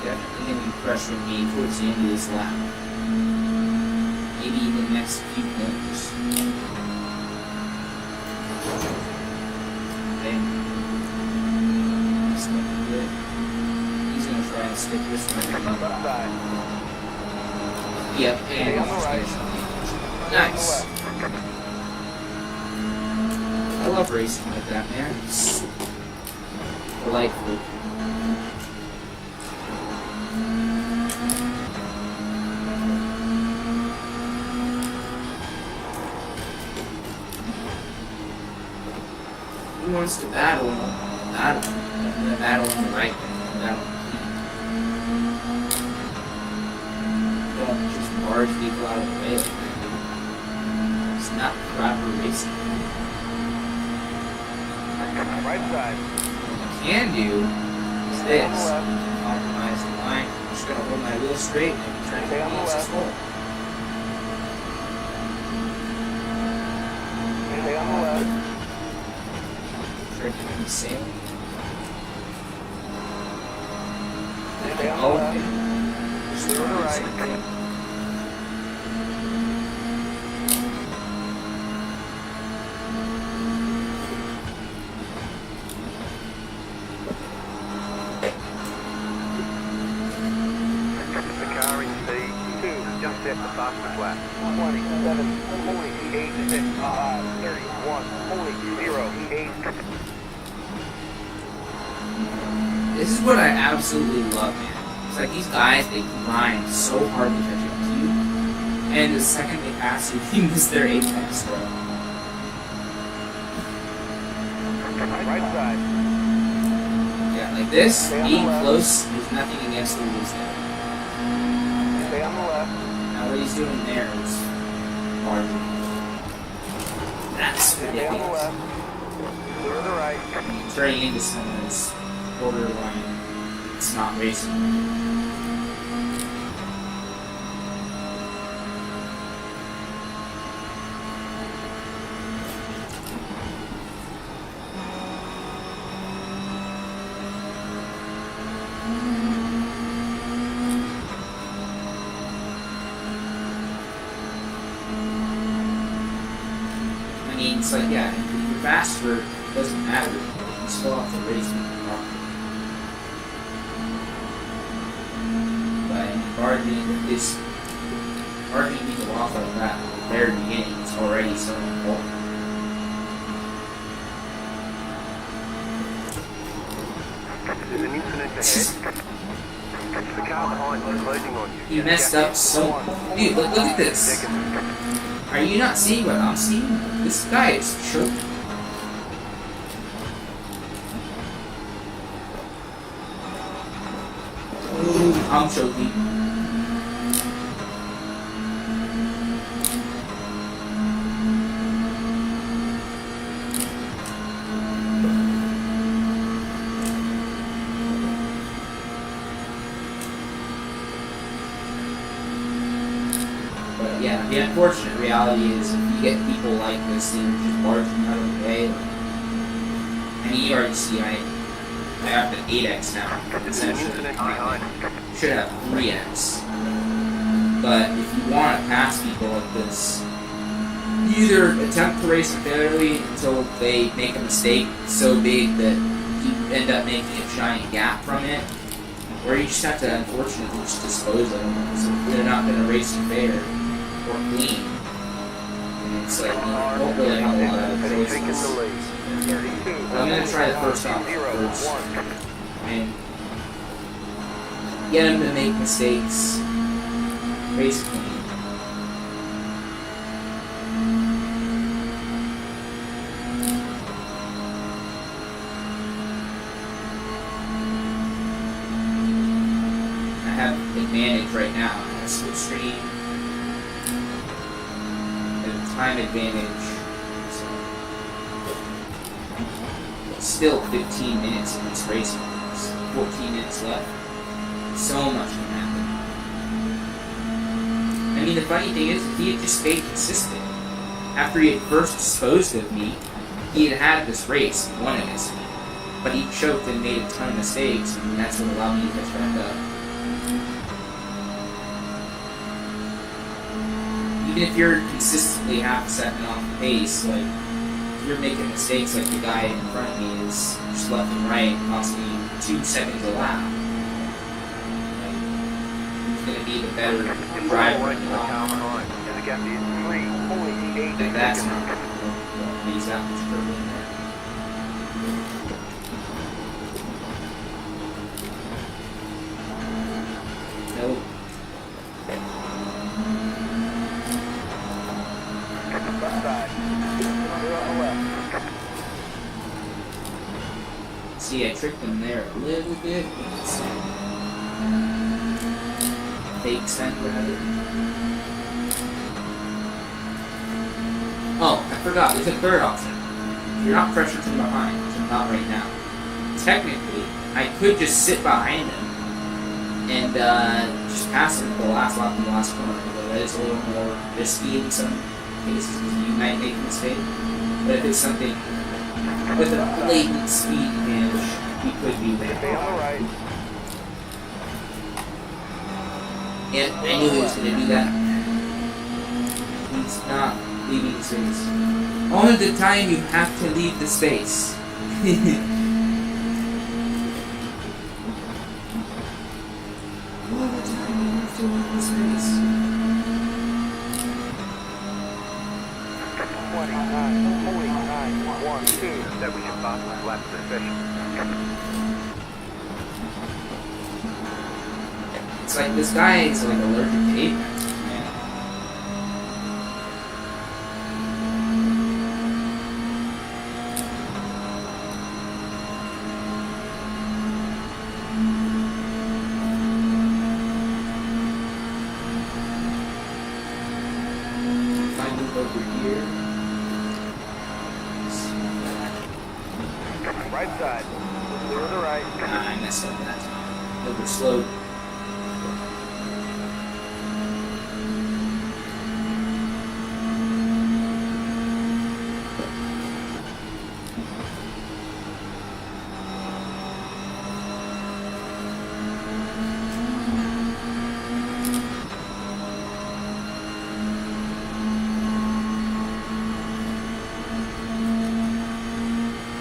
Definitely going to be pressuring me towards the end of this lap. Maybe even the next few corners. Dang. That's looking good. He's going to try and stick this one. Left side. Yep, Stay and on the right. nice. I love racing like that, man. It's delightful. wants to battle, battle. I'm gonna battle on the right. Battle. Don't just barge people out of the way like that. It's not proper racing. Right side. What I can do is this. Compromise the line. I'm just gonna hold my wheel straight and try to get the easiest hole. Stay on the left. Try to keep sailing. Stay on the left. Stay on the right. The car in C2 just set the fastest lap. 27, 48, 31, 0, 8. This is what I absolutely love, man. It's like these guys, they grind so hard to catch up to you, and the second they pass you, you miss their apex throw. Right side. Yeah, like this, being close, there's nothing against the rules there. Stay on the left. Now what he's doing there is hard. That's Stay on the ridiculous. left. Clear to the right. Turning into someone's borderline, it's not racing. I mean, it's like, yeah, if you're faster, it doesn't matter. You still have to race with the car. But bargaining is bargaining people off like that at the very beginning is already so important. There's an incident ahead. The car behind is closing on you. He messed up so. Dude, look at this. Are you not seeing what I'm seeing? This guy is choking. I'm choking. But yeah, the unfortunate reality is if you get people like this, they're just barging out of the way. I mean, you already see I have the 8x now. There's an incident behind. Should have 3x. But if you want to pass people like this, you either attempt to race them fairly until they make a mistake so big that you end up making a giant gap from it, or you just have to unfortunately just dispose of them because they're not going to race you fair or clean. And it's like, you won't really have a lot of choices. But I'm going to try the first off first and get them to make mistakes, basically. I have advantage right now. I have slipstream, and time advantage. So it's still 15 minutes in this race. There's 14 minutes left. So much can happen. I mean, the funny thing is, if he had just stayed consistent, after he had first disposed of me, he had had this race and won against me. But he choked and made a ton of mistakes, and that's what allowed me to catch back up. Even if you're consistently half a second off the pace, like, if you're making mistakes like the guy in front of me is just left and right, costing me 2 seconds a lap. Going to be the better driver in the long run. And that's not going to that much further in there. Nope. See, I tricked him there a little bit. Fake send rather. Oh, I forgot. There's a third option. You're not pressured from behind, which I'm not right now. Technically, I could just sit behind him and just pass him for the last lap in the last corner. But that is a little more risky in some cases because you might make a mistake. But if it's something with a blatant speed advantage, he could do that. Stay on the right. Yeah, I knew he was going to do that. He's not leaving the space. All of the time you have to leave the space. All the time you have to leave the space. 29, 49, 1, 2. That we should pass this lap of the session. It's like this guy is like allergic to pavement. Right side. Clear to the right. Nah, I messed up that time. Over slowed.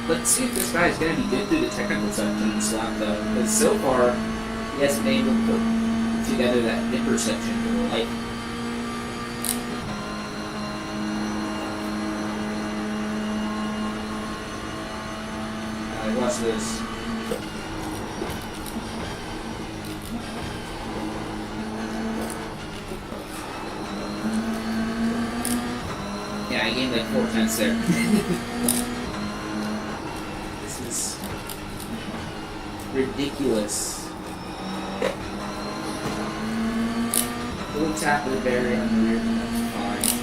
Let's see if this guy is going to be good through the technical section this lap, though, because so far he hasn't been able to put together that intersection for the light. Alright, watch this. Yeah, I gained like 4 tenths there. Ridiculous. Little tap of the barrier on the rear, that's fine.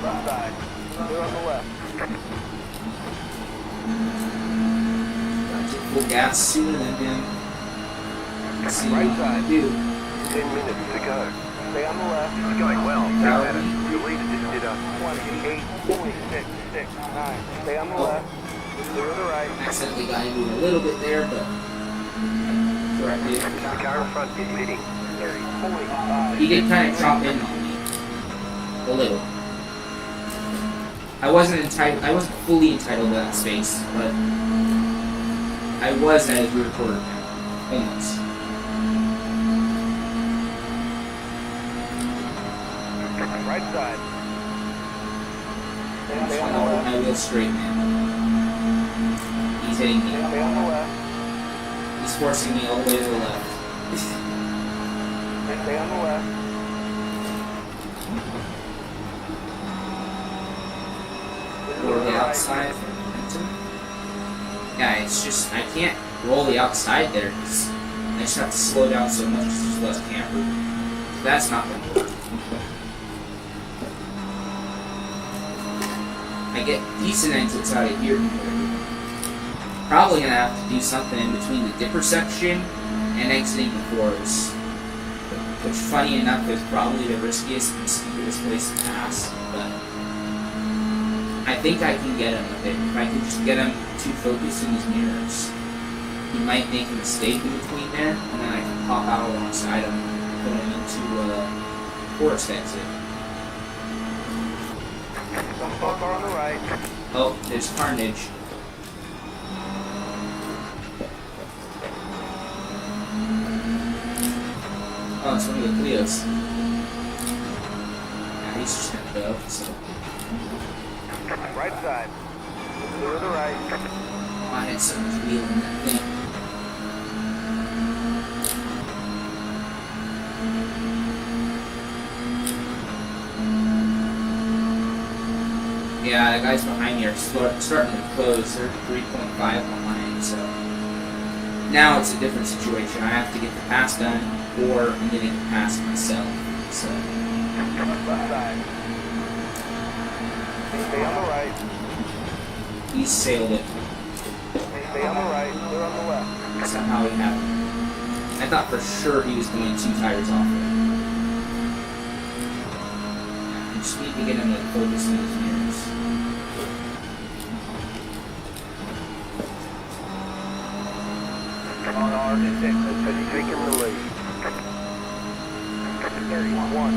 Left side. Clear on the left. Full gas sooner than him. Let's see Right what side. he can do. 10 minutes to go. Stay on the left. It's going well. Your leader just did a 28, 46, 6, 9. Stay on the left. Clear to the right. Accidentally got into it a little bit there, but correctly. The car in front is leading. 30, 45. He did kind of drop in on me. A little. I wasn't fully entitled to that space, but I was as rear quarter now. Almost. Right side. I hold my wheel straight, man. He's hitting me. Stay on the left. He's forcing me all the way to the left. Stay on the left. Or the outside. Yeah, it's just, I can't roll the outside there because I just have to slow down so much because there's less camber. So that's not going to work. I get decent exits out of here. Probably going to have to do something in between the dipper section and exiting the fours. Which, funny enough, is probably the riskiest and steepest place to pass. But I think I can get him with it. If I can just get him too focused in his mirrors, he might make a mistake in between there, and then I can pop out alongside him, put him into a forest exit. Some car on the right. Oh, there's carnage. Oh, it's one of the Cleos. Yeah, he's just gonna go stuff, so. Right side. Clear the right. I had so much wheel in that thing. Yeah, the guys behind me are starting to close. They're 3.5 behind, so now it's a different situation. I have to get the pass done, or I'm going to get past myself. So. Left side. Stay on the right. He sailed it. Stay on the right. Clear on the left. Somehow he had it. I thought for sure he was going 2 tires off it. I just need to get him to focus on his mirrors. On our has taken the lead. 31, 41,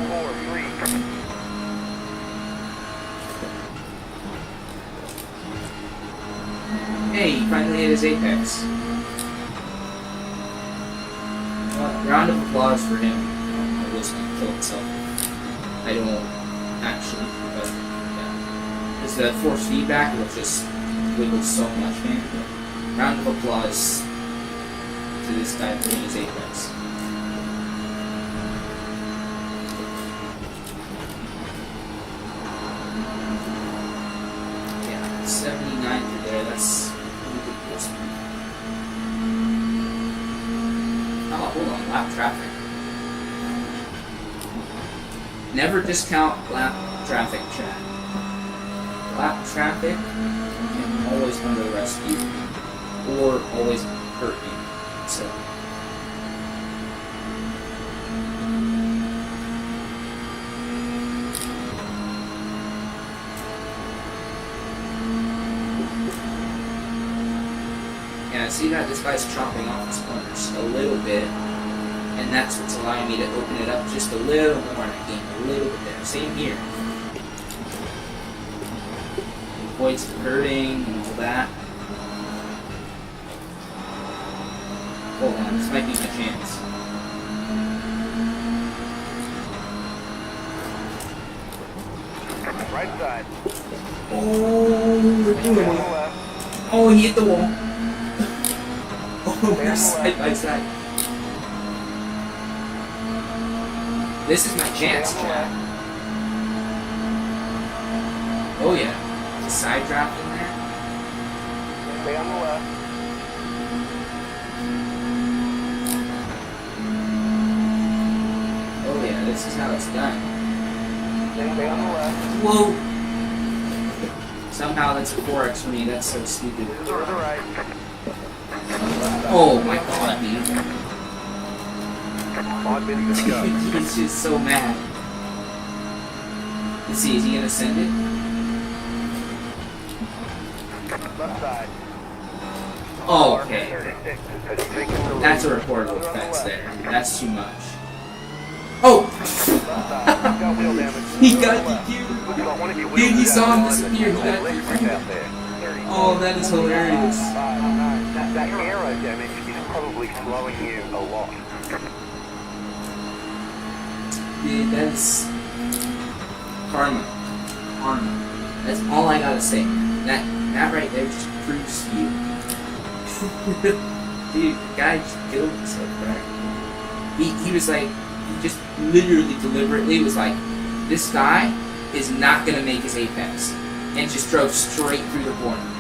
4, 3. Hey, he finally hit his apex. Well, round of applause for him. I was going to kill himself. I don't actually, but yeah. Because the force feedback will just wiggle so much, man. But round of applause to this guy hitting his apex. Yeah, 79 through there, that's ridiculous. Oh, hold on, lap traffic. Never discount lap traffic, chat. Lap traffic can always come to the rescue, or always hurt you. So. Yeah, see that this guy's chopping off his corners a little bit, and that's what's allowing me to open it up just a little more in that game, a little bit there. Same here. Avoids the hurting and all that. Hold on, this might be my chance. Right side. Oh, we're doing it. Oh, he hit the wall. Oh, we're side by side. This is my chance, Chad. Oh yeah. The side drop in there. Stay on the left. Oh yeah, this is how it's done. Stay on the left. Whoa! Somehow that's a 4x for me, that's so stupid. To the right. Oh my god, dude. 5 minutes to go. He's just so mad. Let's see, is he gonna send it? Left side. Oh, okay. 36 has taken the lead. That's a reportable offense there. That's too much. Oh! Left side. Got wheel damage. He got DQ'd! Looks like one of your Dude, wheels he is saw out him of disappear. He alignment. got Left grip out there. Oh, that is hilarious. That aero damage is probably slowing you a lot. Dude, that's karma. Karma. That's all I gotta say. That right there just proves to you. Dude, the guy just killed himself, right? He was like, he just literally deliberately was like, this guy is not gonna make his apex. And just drove straight through the corner.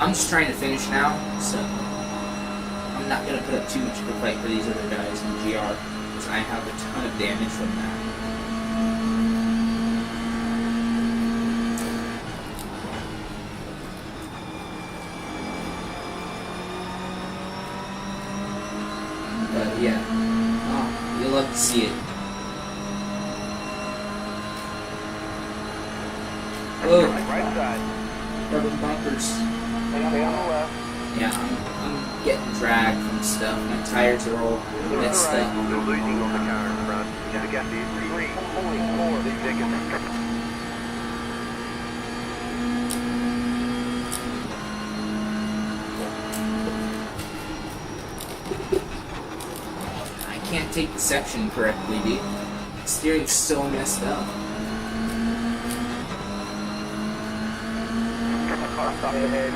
I'm just trying to finish now, so I'm not gonna put up too much of a fight for these other guys in GR, because I have a ton of damage from that. But yeah, oh, you'll love to see it. Oh, Right side. double bumpers. Stay on the left. Yeah, I'm getting dragged from stuff. My tires are all messed up. You're losing on the car in front. The gap is 3, 4 seconds. I can't take the section correctly, dude. The steering's so messed up. Stop ahead.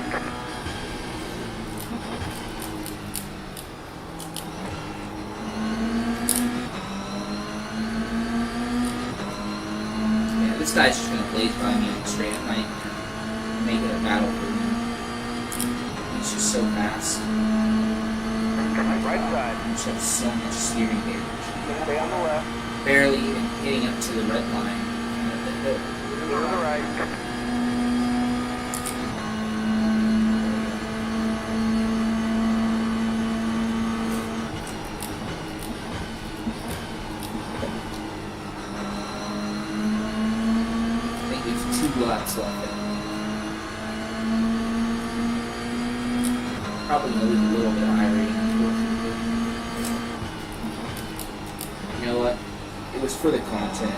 Yeah, this guy's just gonna blaze by me on the straight. I might make it a battle for him. He's just so fast. Right side. He just has so much steering damage. Stay on the left. Barely even hitting up to the red line at the hill. Clear to the right. I think there's 2 laps left. Probably gonna lose a little bit of Iracing, unfortunately. You know what? It was for the content.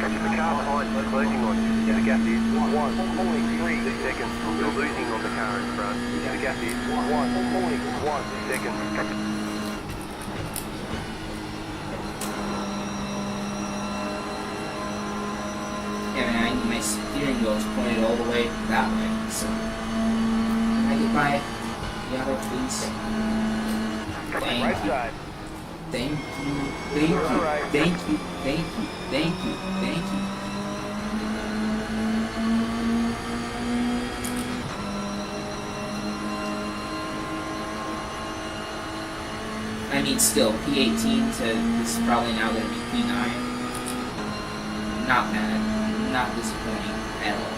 The car behind is closing on you. The gap is 1.3 seconds. You're losing on the car in front. The gap is 1.1 seconds. Yeah, man, my steering wheel is pointed all the way that way, so... Can I get by Yellow, please? Thank Right you. side. Thank you. Thank you. Thank you. Thank you. Thank you. Thank you. I mean, still, P18 to this is probably now going to be P9. Not bad. Not disappointing at all.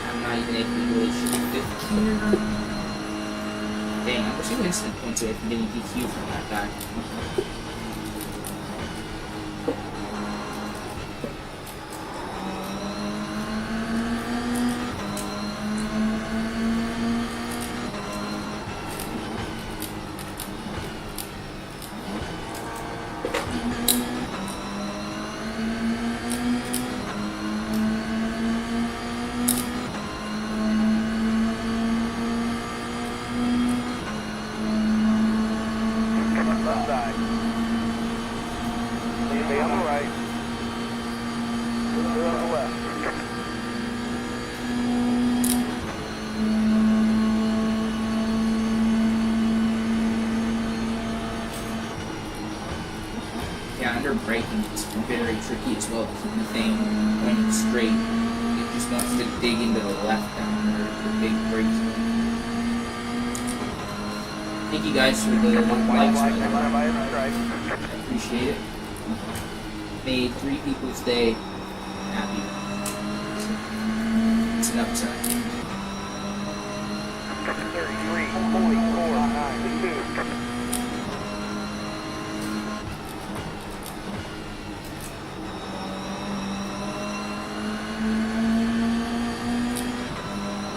I'm not even able to really shoot 15. Dang, I'm 2 instant points away from getting DQ from that guy. Left side. Stay on the right. Clear on the left. Yeah, under braking, it's very tricky as well to keep the thing pointing straight. It just wants to dig into the left down there, the big brakes. Thank you guys for the likes, by the way. I appreciate it. Made 3 people's day happy. It's an upside. 33.492.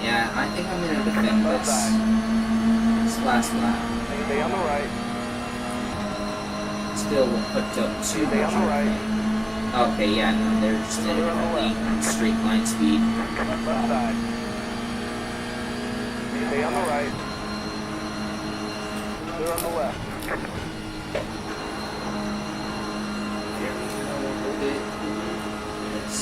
Yeah, I think I'm gonna defend this last lap. Stay on the right. Still hooked up too Stay much. on the right. Okay, yeah, no, they're just at a straight line speed. Left side. Stay on the right. Clear on the left. Yes.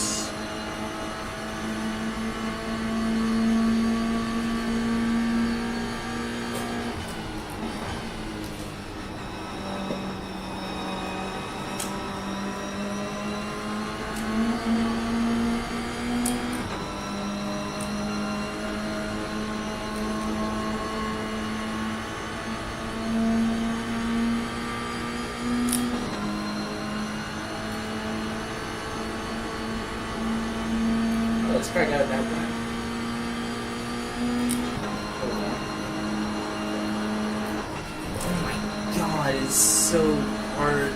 Let's crack out that one. Hold is so hard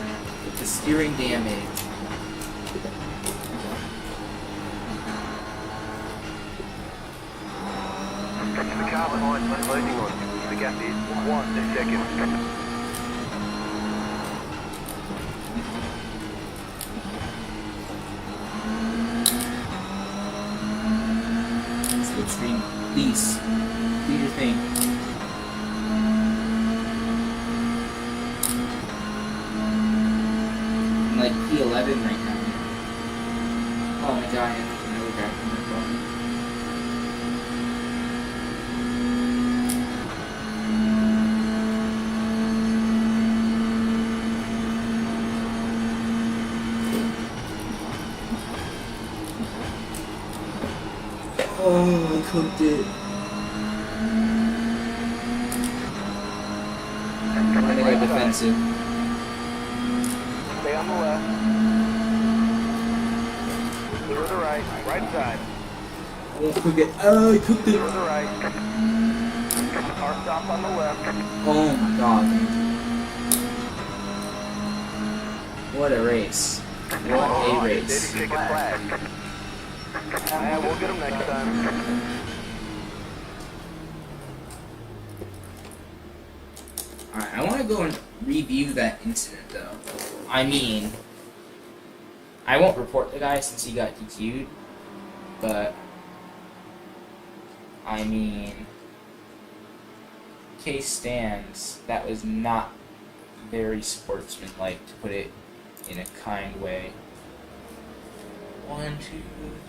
with the steering damage. The car behind unloading on you. The gap is 1 second. Slipstream, please, do your thing. I'm like P11 right now. Oh my god, I have another guy from my phone. Oh, I cooked it. I think I'm defensive. Stay on the left. To the right. Right side. I won't cook it. Oh, I cooked it. To the right. Car stop on the left. Oh my god. What a race. What a race. Chicken flag. Yeah, we'll get them next time. Alright, I want to go and review that incident though. I mean, I won't report the guy since he got DQ'd, but I mean, case stands, that was not very sportsmanlike, to put it in a kind way. 1, 2,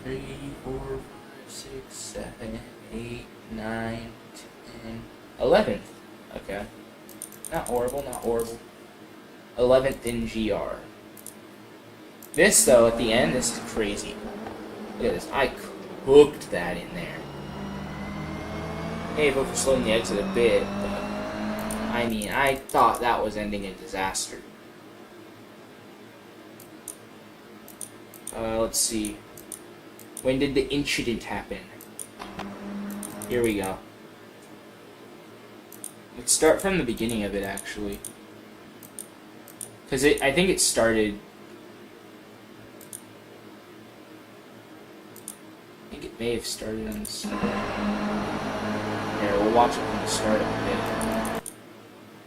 3, 4, 5, 6, 7, 8, 9, 10, 11th. Okay. Not horrible, not horrible. 11th in GR. This, though, at the end, this is crazy. Look at this. I cooked that in there. Maybe for slowing the exit a bit, but I mean, I thought that was ending in disaster. Let's see. When did the incident happen? Here we go. Let's start from the beginning of it, actually. Because I think it started... I think it may have started on the start. Here, we'll watch it from the start of it.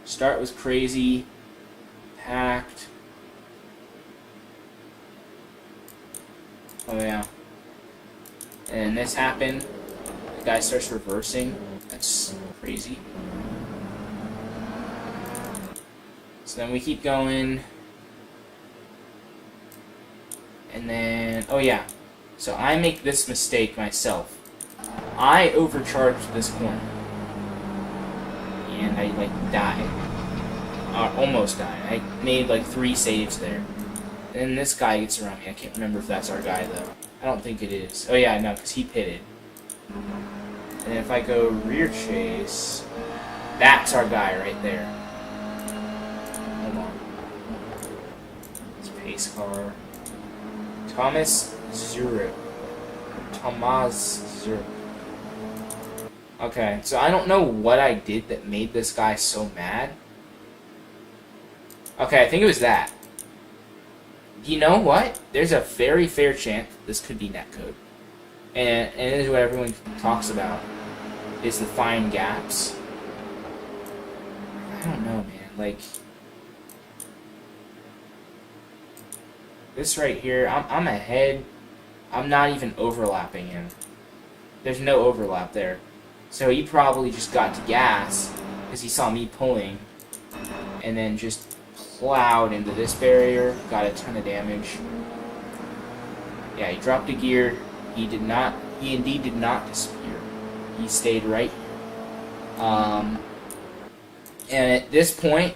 Start was crazy. Packed. Oh yeah. And this happened. The guy starts reversing. That's crazy. So then we keep going. And then, oh yeah. So I make this mistake myself. I overcharged this corner. And I like died. Almost died. I made like 3 saves there. And then this guy gets around me. I can't remember if that's our guy, though. I don't think it is. Oh, yeah, no, because he pitted. And then if I go rear chase, that's our guy right there. Hold on. It's pace car. Thomas Zurich. Thomas Zurich. Okay, so I don't know what I did that made this guy so mad. Okay, I think it was that. You know what? There's a very fair chance this could be netcode. And it is what everyone talks about, is the fine gaps. I don't know, man. Like, this right here, I'm ahead. I'm not even overlapping him. There's no overlap there. So he probably just got to gas because he saw me pulling and then just plowed into this barrier, got a ton of damage. Yeah, he dropped a gear. He indeed did not disappear. He stayed right here. And at this point,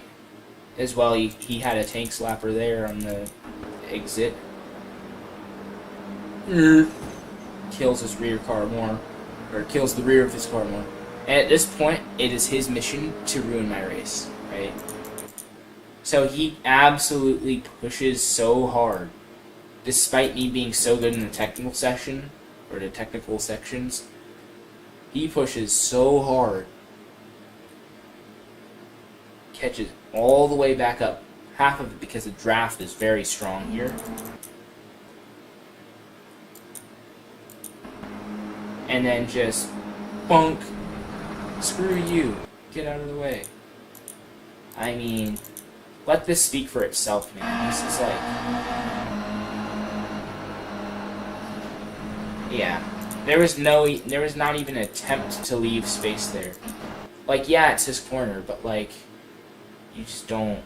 as well, he had a tank slapper there on the exit. Kills his rear car more, or kills the rear of his car more. And at this point, it is his mission to ruin my race, right? So he absolutely pushes so hard, despite me being so good in the technical section, or the technical sections. He pushes so hard, catches all the way back up. Half of it because the draft is very strong here. And then just bunk. Screw you. Get out of the way. I mean, let this speak for itself, man. This is like... Yeah. There was not even an attempt to leave space there. Like, yeah, it's his corner, but like, you just don't...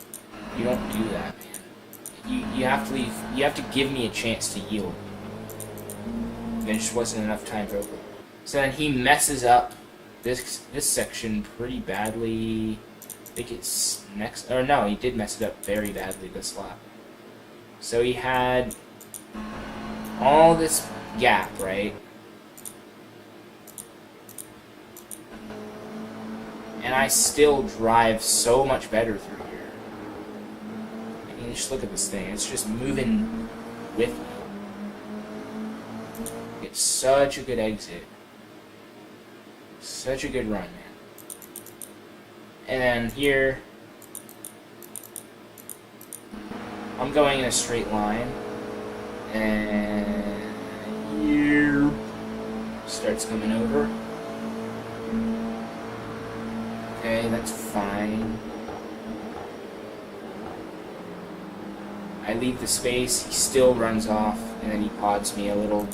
You don't do that, man. You have to leave. You have to give me a chance to yield. There just wasn't enough time for it. So then he messes up this section pretty badly. I think it's next. Or no, he did mess it up very badly this lap. So he had all this gap, right? And I still drive so much better through here. I mean, just look at this thing. It's just moving with me. It's such a good exit. Such a good run, man. And then here, I'm going in a straight line. And here starts coming over. Okay, that's fine. I leave the space, he still runs off, and then he pods me a little.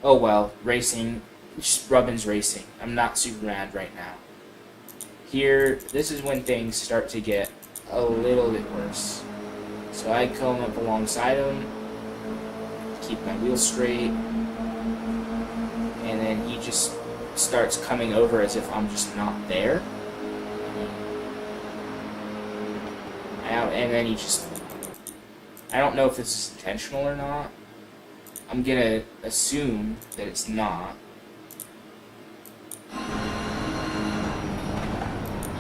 Oh well, racing, just Rubbin's racing. I'm not super mad right now. Here, this is when things start to get a little bit worse. So I come up alongside him, keep my wheels straight, and then he just starts coming over as if I'm just not there. And then he just... I don't know if this is intentional or not. I'm gonna assume that it's not.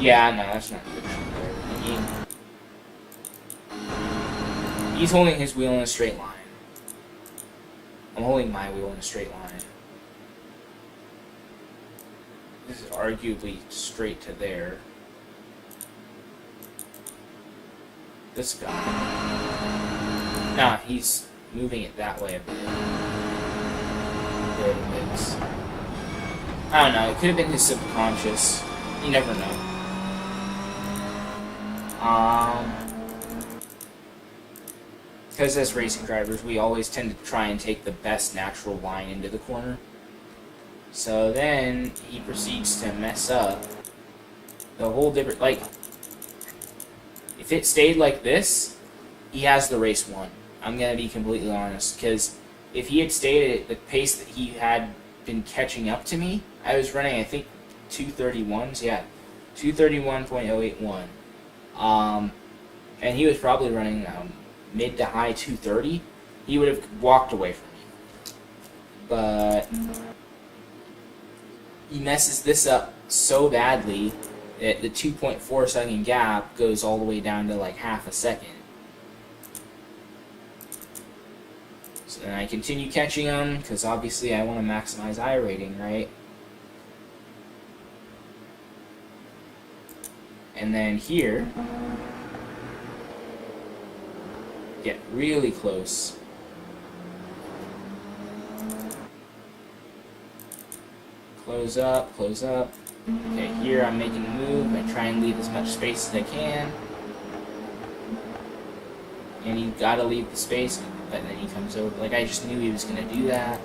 Yeah, no, that's not good. I mean, he's holding his wheel in a straight line. I'm holding my wheel in a straight line. This is arguably straight to there. This guy. Nah, he's moving it that way a bit. There it is. I don't know, it could have been his subconscious. You never know. Because as racing drivers, we always tend to try and take the best natural line into the corner. So then, he proceeds to mess up the whole different, like, if it stayed like this, he has the race won. I'm going to be completely honest, because if he had stayed at the pace that he had been catching up to me, I was running, I think, 231s, yeah, 231.081, and he was probably running mid to high 230, he would have walked away from me. But he messes this up so badly that the 2.4 second gap goes all the way down to like half a second. So then I continue catching him, because obviously I want to maximize I rating, right? And then here, get really close. Close up, close up. Okay, here I'm making a move. I try and leave as much space as I can. And you gotta leave the space, but then he comes over. Like, I just knew he was gonna do that.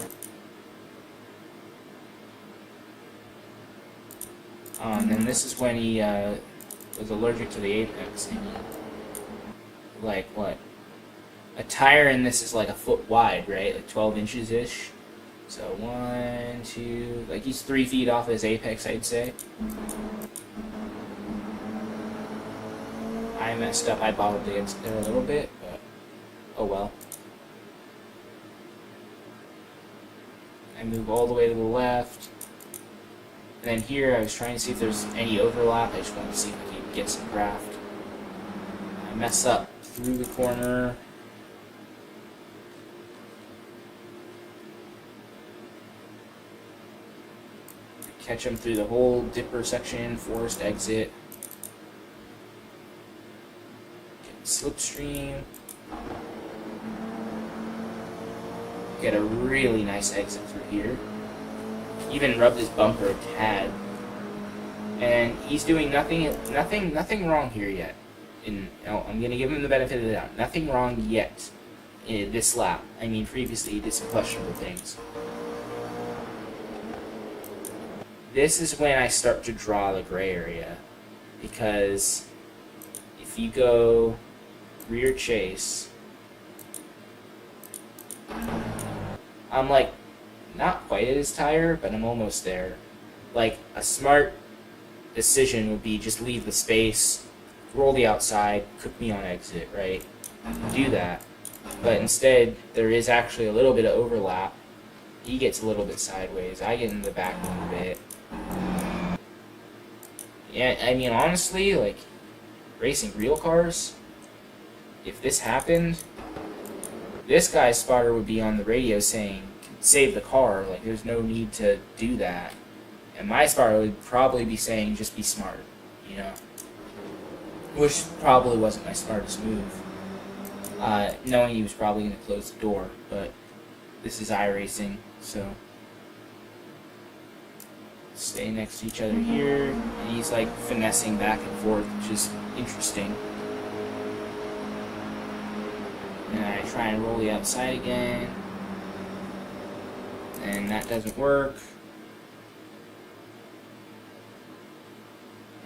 And this is when he was allergic to the apex. And like, what? A tire in this is like a foot wide, right? Like 12 inches-ish. So 1, 2, like he's 3 feet off his apex, I'd say. I messed up. I bobbled against there a little bit, but oh well. I move all the way to the left. And then here, I was trying to see if there's any overlap. I just wanted to see if I could get some draft. I mess up through the corner. Catch him through the whole dipper section, forced exit. slipstream. Get a really nice exit through here. Even rubbed his bumper a tad. And he's doing nothing wrong here yet. I'm gonna give him the benefit of the doubt. Nothing wrong yet in this lap. I mean, previously he did some questionable things. This is when I start to draw the gray area, because if you go rear chase, I'm like not quite at his tire, but I'm almost there. Like, a smart decision would be just leave the space, roll the outside, cook me on exit, right? Do that. But instead, there is actually a little bit of overlap. He gets a little bit sideways. I get in the back a little bit. Yeah, I mean, honestly, like, racing real cars, if this happened, this guy's spotter would be on the radio saying, save the car, like, there's no need to do that. And my spotter would probably be saying, just be smart, you know? Which probably wasn't my smartest move, knowing he was probably going to close the door, but this is iRacing, so stay next to each other here, and he's like finessing back and forth, which is interesting. And I try and roll the outside again, and that doesn't work.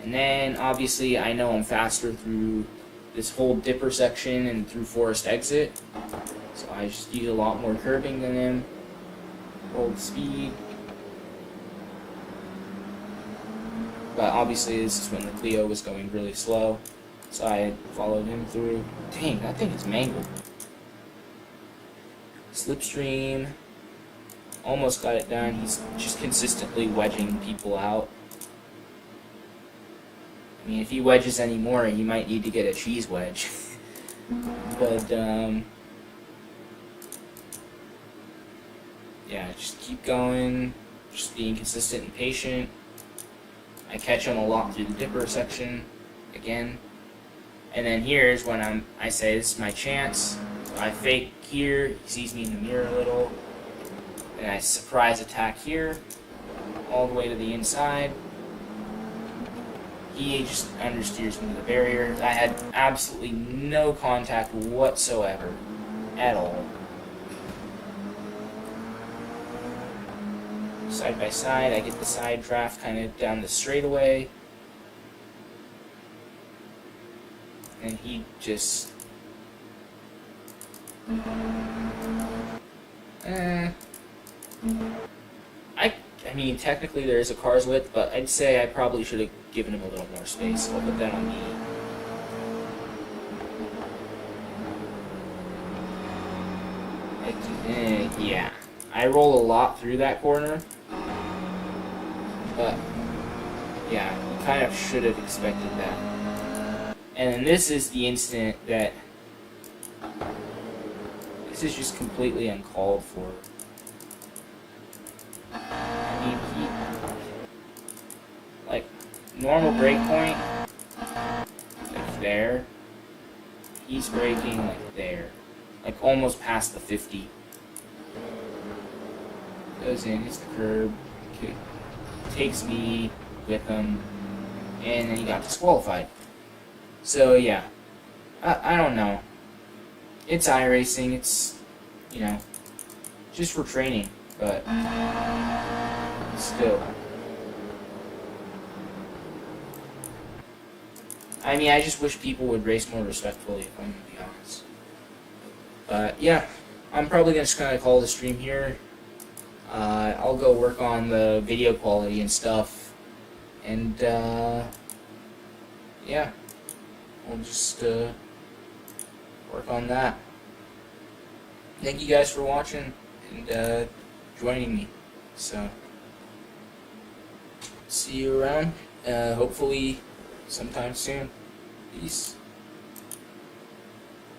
And then obviously I know I'm faster through this whole dipper section and through forest exit, so I just use a lot more curbing than him. Hold speed. But obviously this is when the Clio was going really slow, so I followed him through. Dang, that thing is mangled. Slipstream. Almost got it done. He's just consistently wedging people out. I mean, if he wedges anymore, he might need to get a cheese wedge. But, yeah, just keep going. Just being consistent and patient. I catch him a lot through the dipper section, again. And then here's when I say, this is my chance. So I fake here, he sees me in the mirror a little. And I surprise attack here, all the way to the inside. He just understeers me to the barrier. I had absolutely no contact whatsoever, at all. Side by side, I get the side draft kind of down the straightaway. And he just... I mean, technically there is a car's width, but I'd say I probably should have given him a little more space. I'll put that on me. Yeah. I roll a lot through that corner. But, yeah, you kind of should have expected that. And then this is the instant that... This is just completely uncalled for. I mean, like, normal brake point, like there, he's braking like there, like almost past the 50. Goes in, hits the curb, takes me with him, and then he got disqualified. So yeah, I don't know. It's iRacing, it's, you know, just for training, but still. I mean, I just wish people would race more respectfully, if I'm gonna be honest. But yeah, I'm probably gonna just kind of call the stream here. I'll go work on the video quality and stuff, and yeah, we'll just work on that. Thank you guys for watching and joining me. So, see you around, hopefully sometime soon. Peace.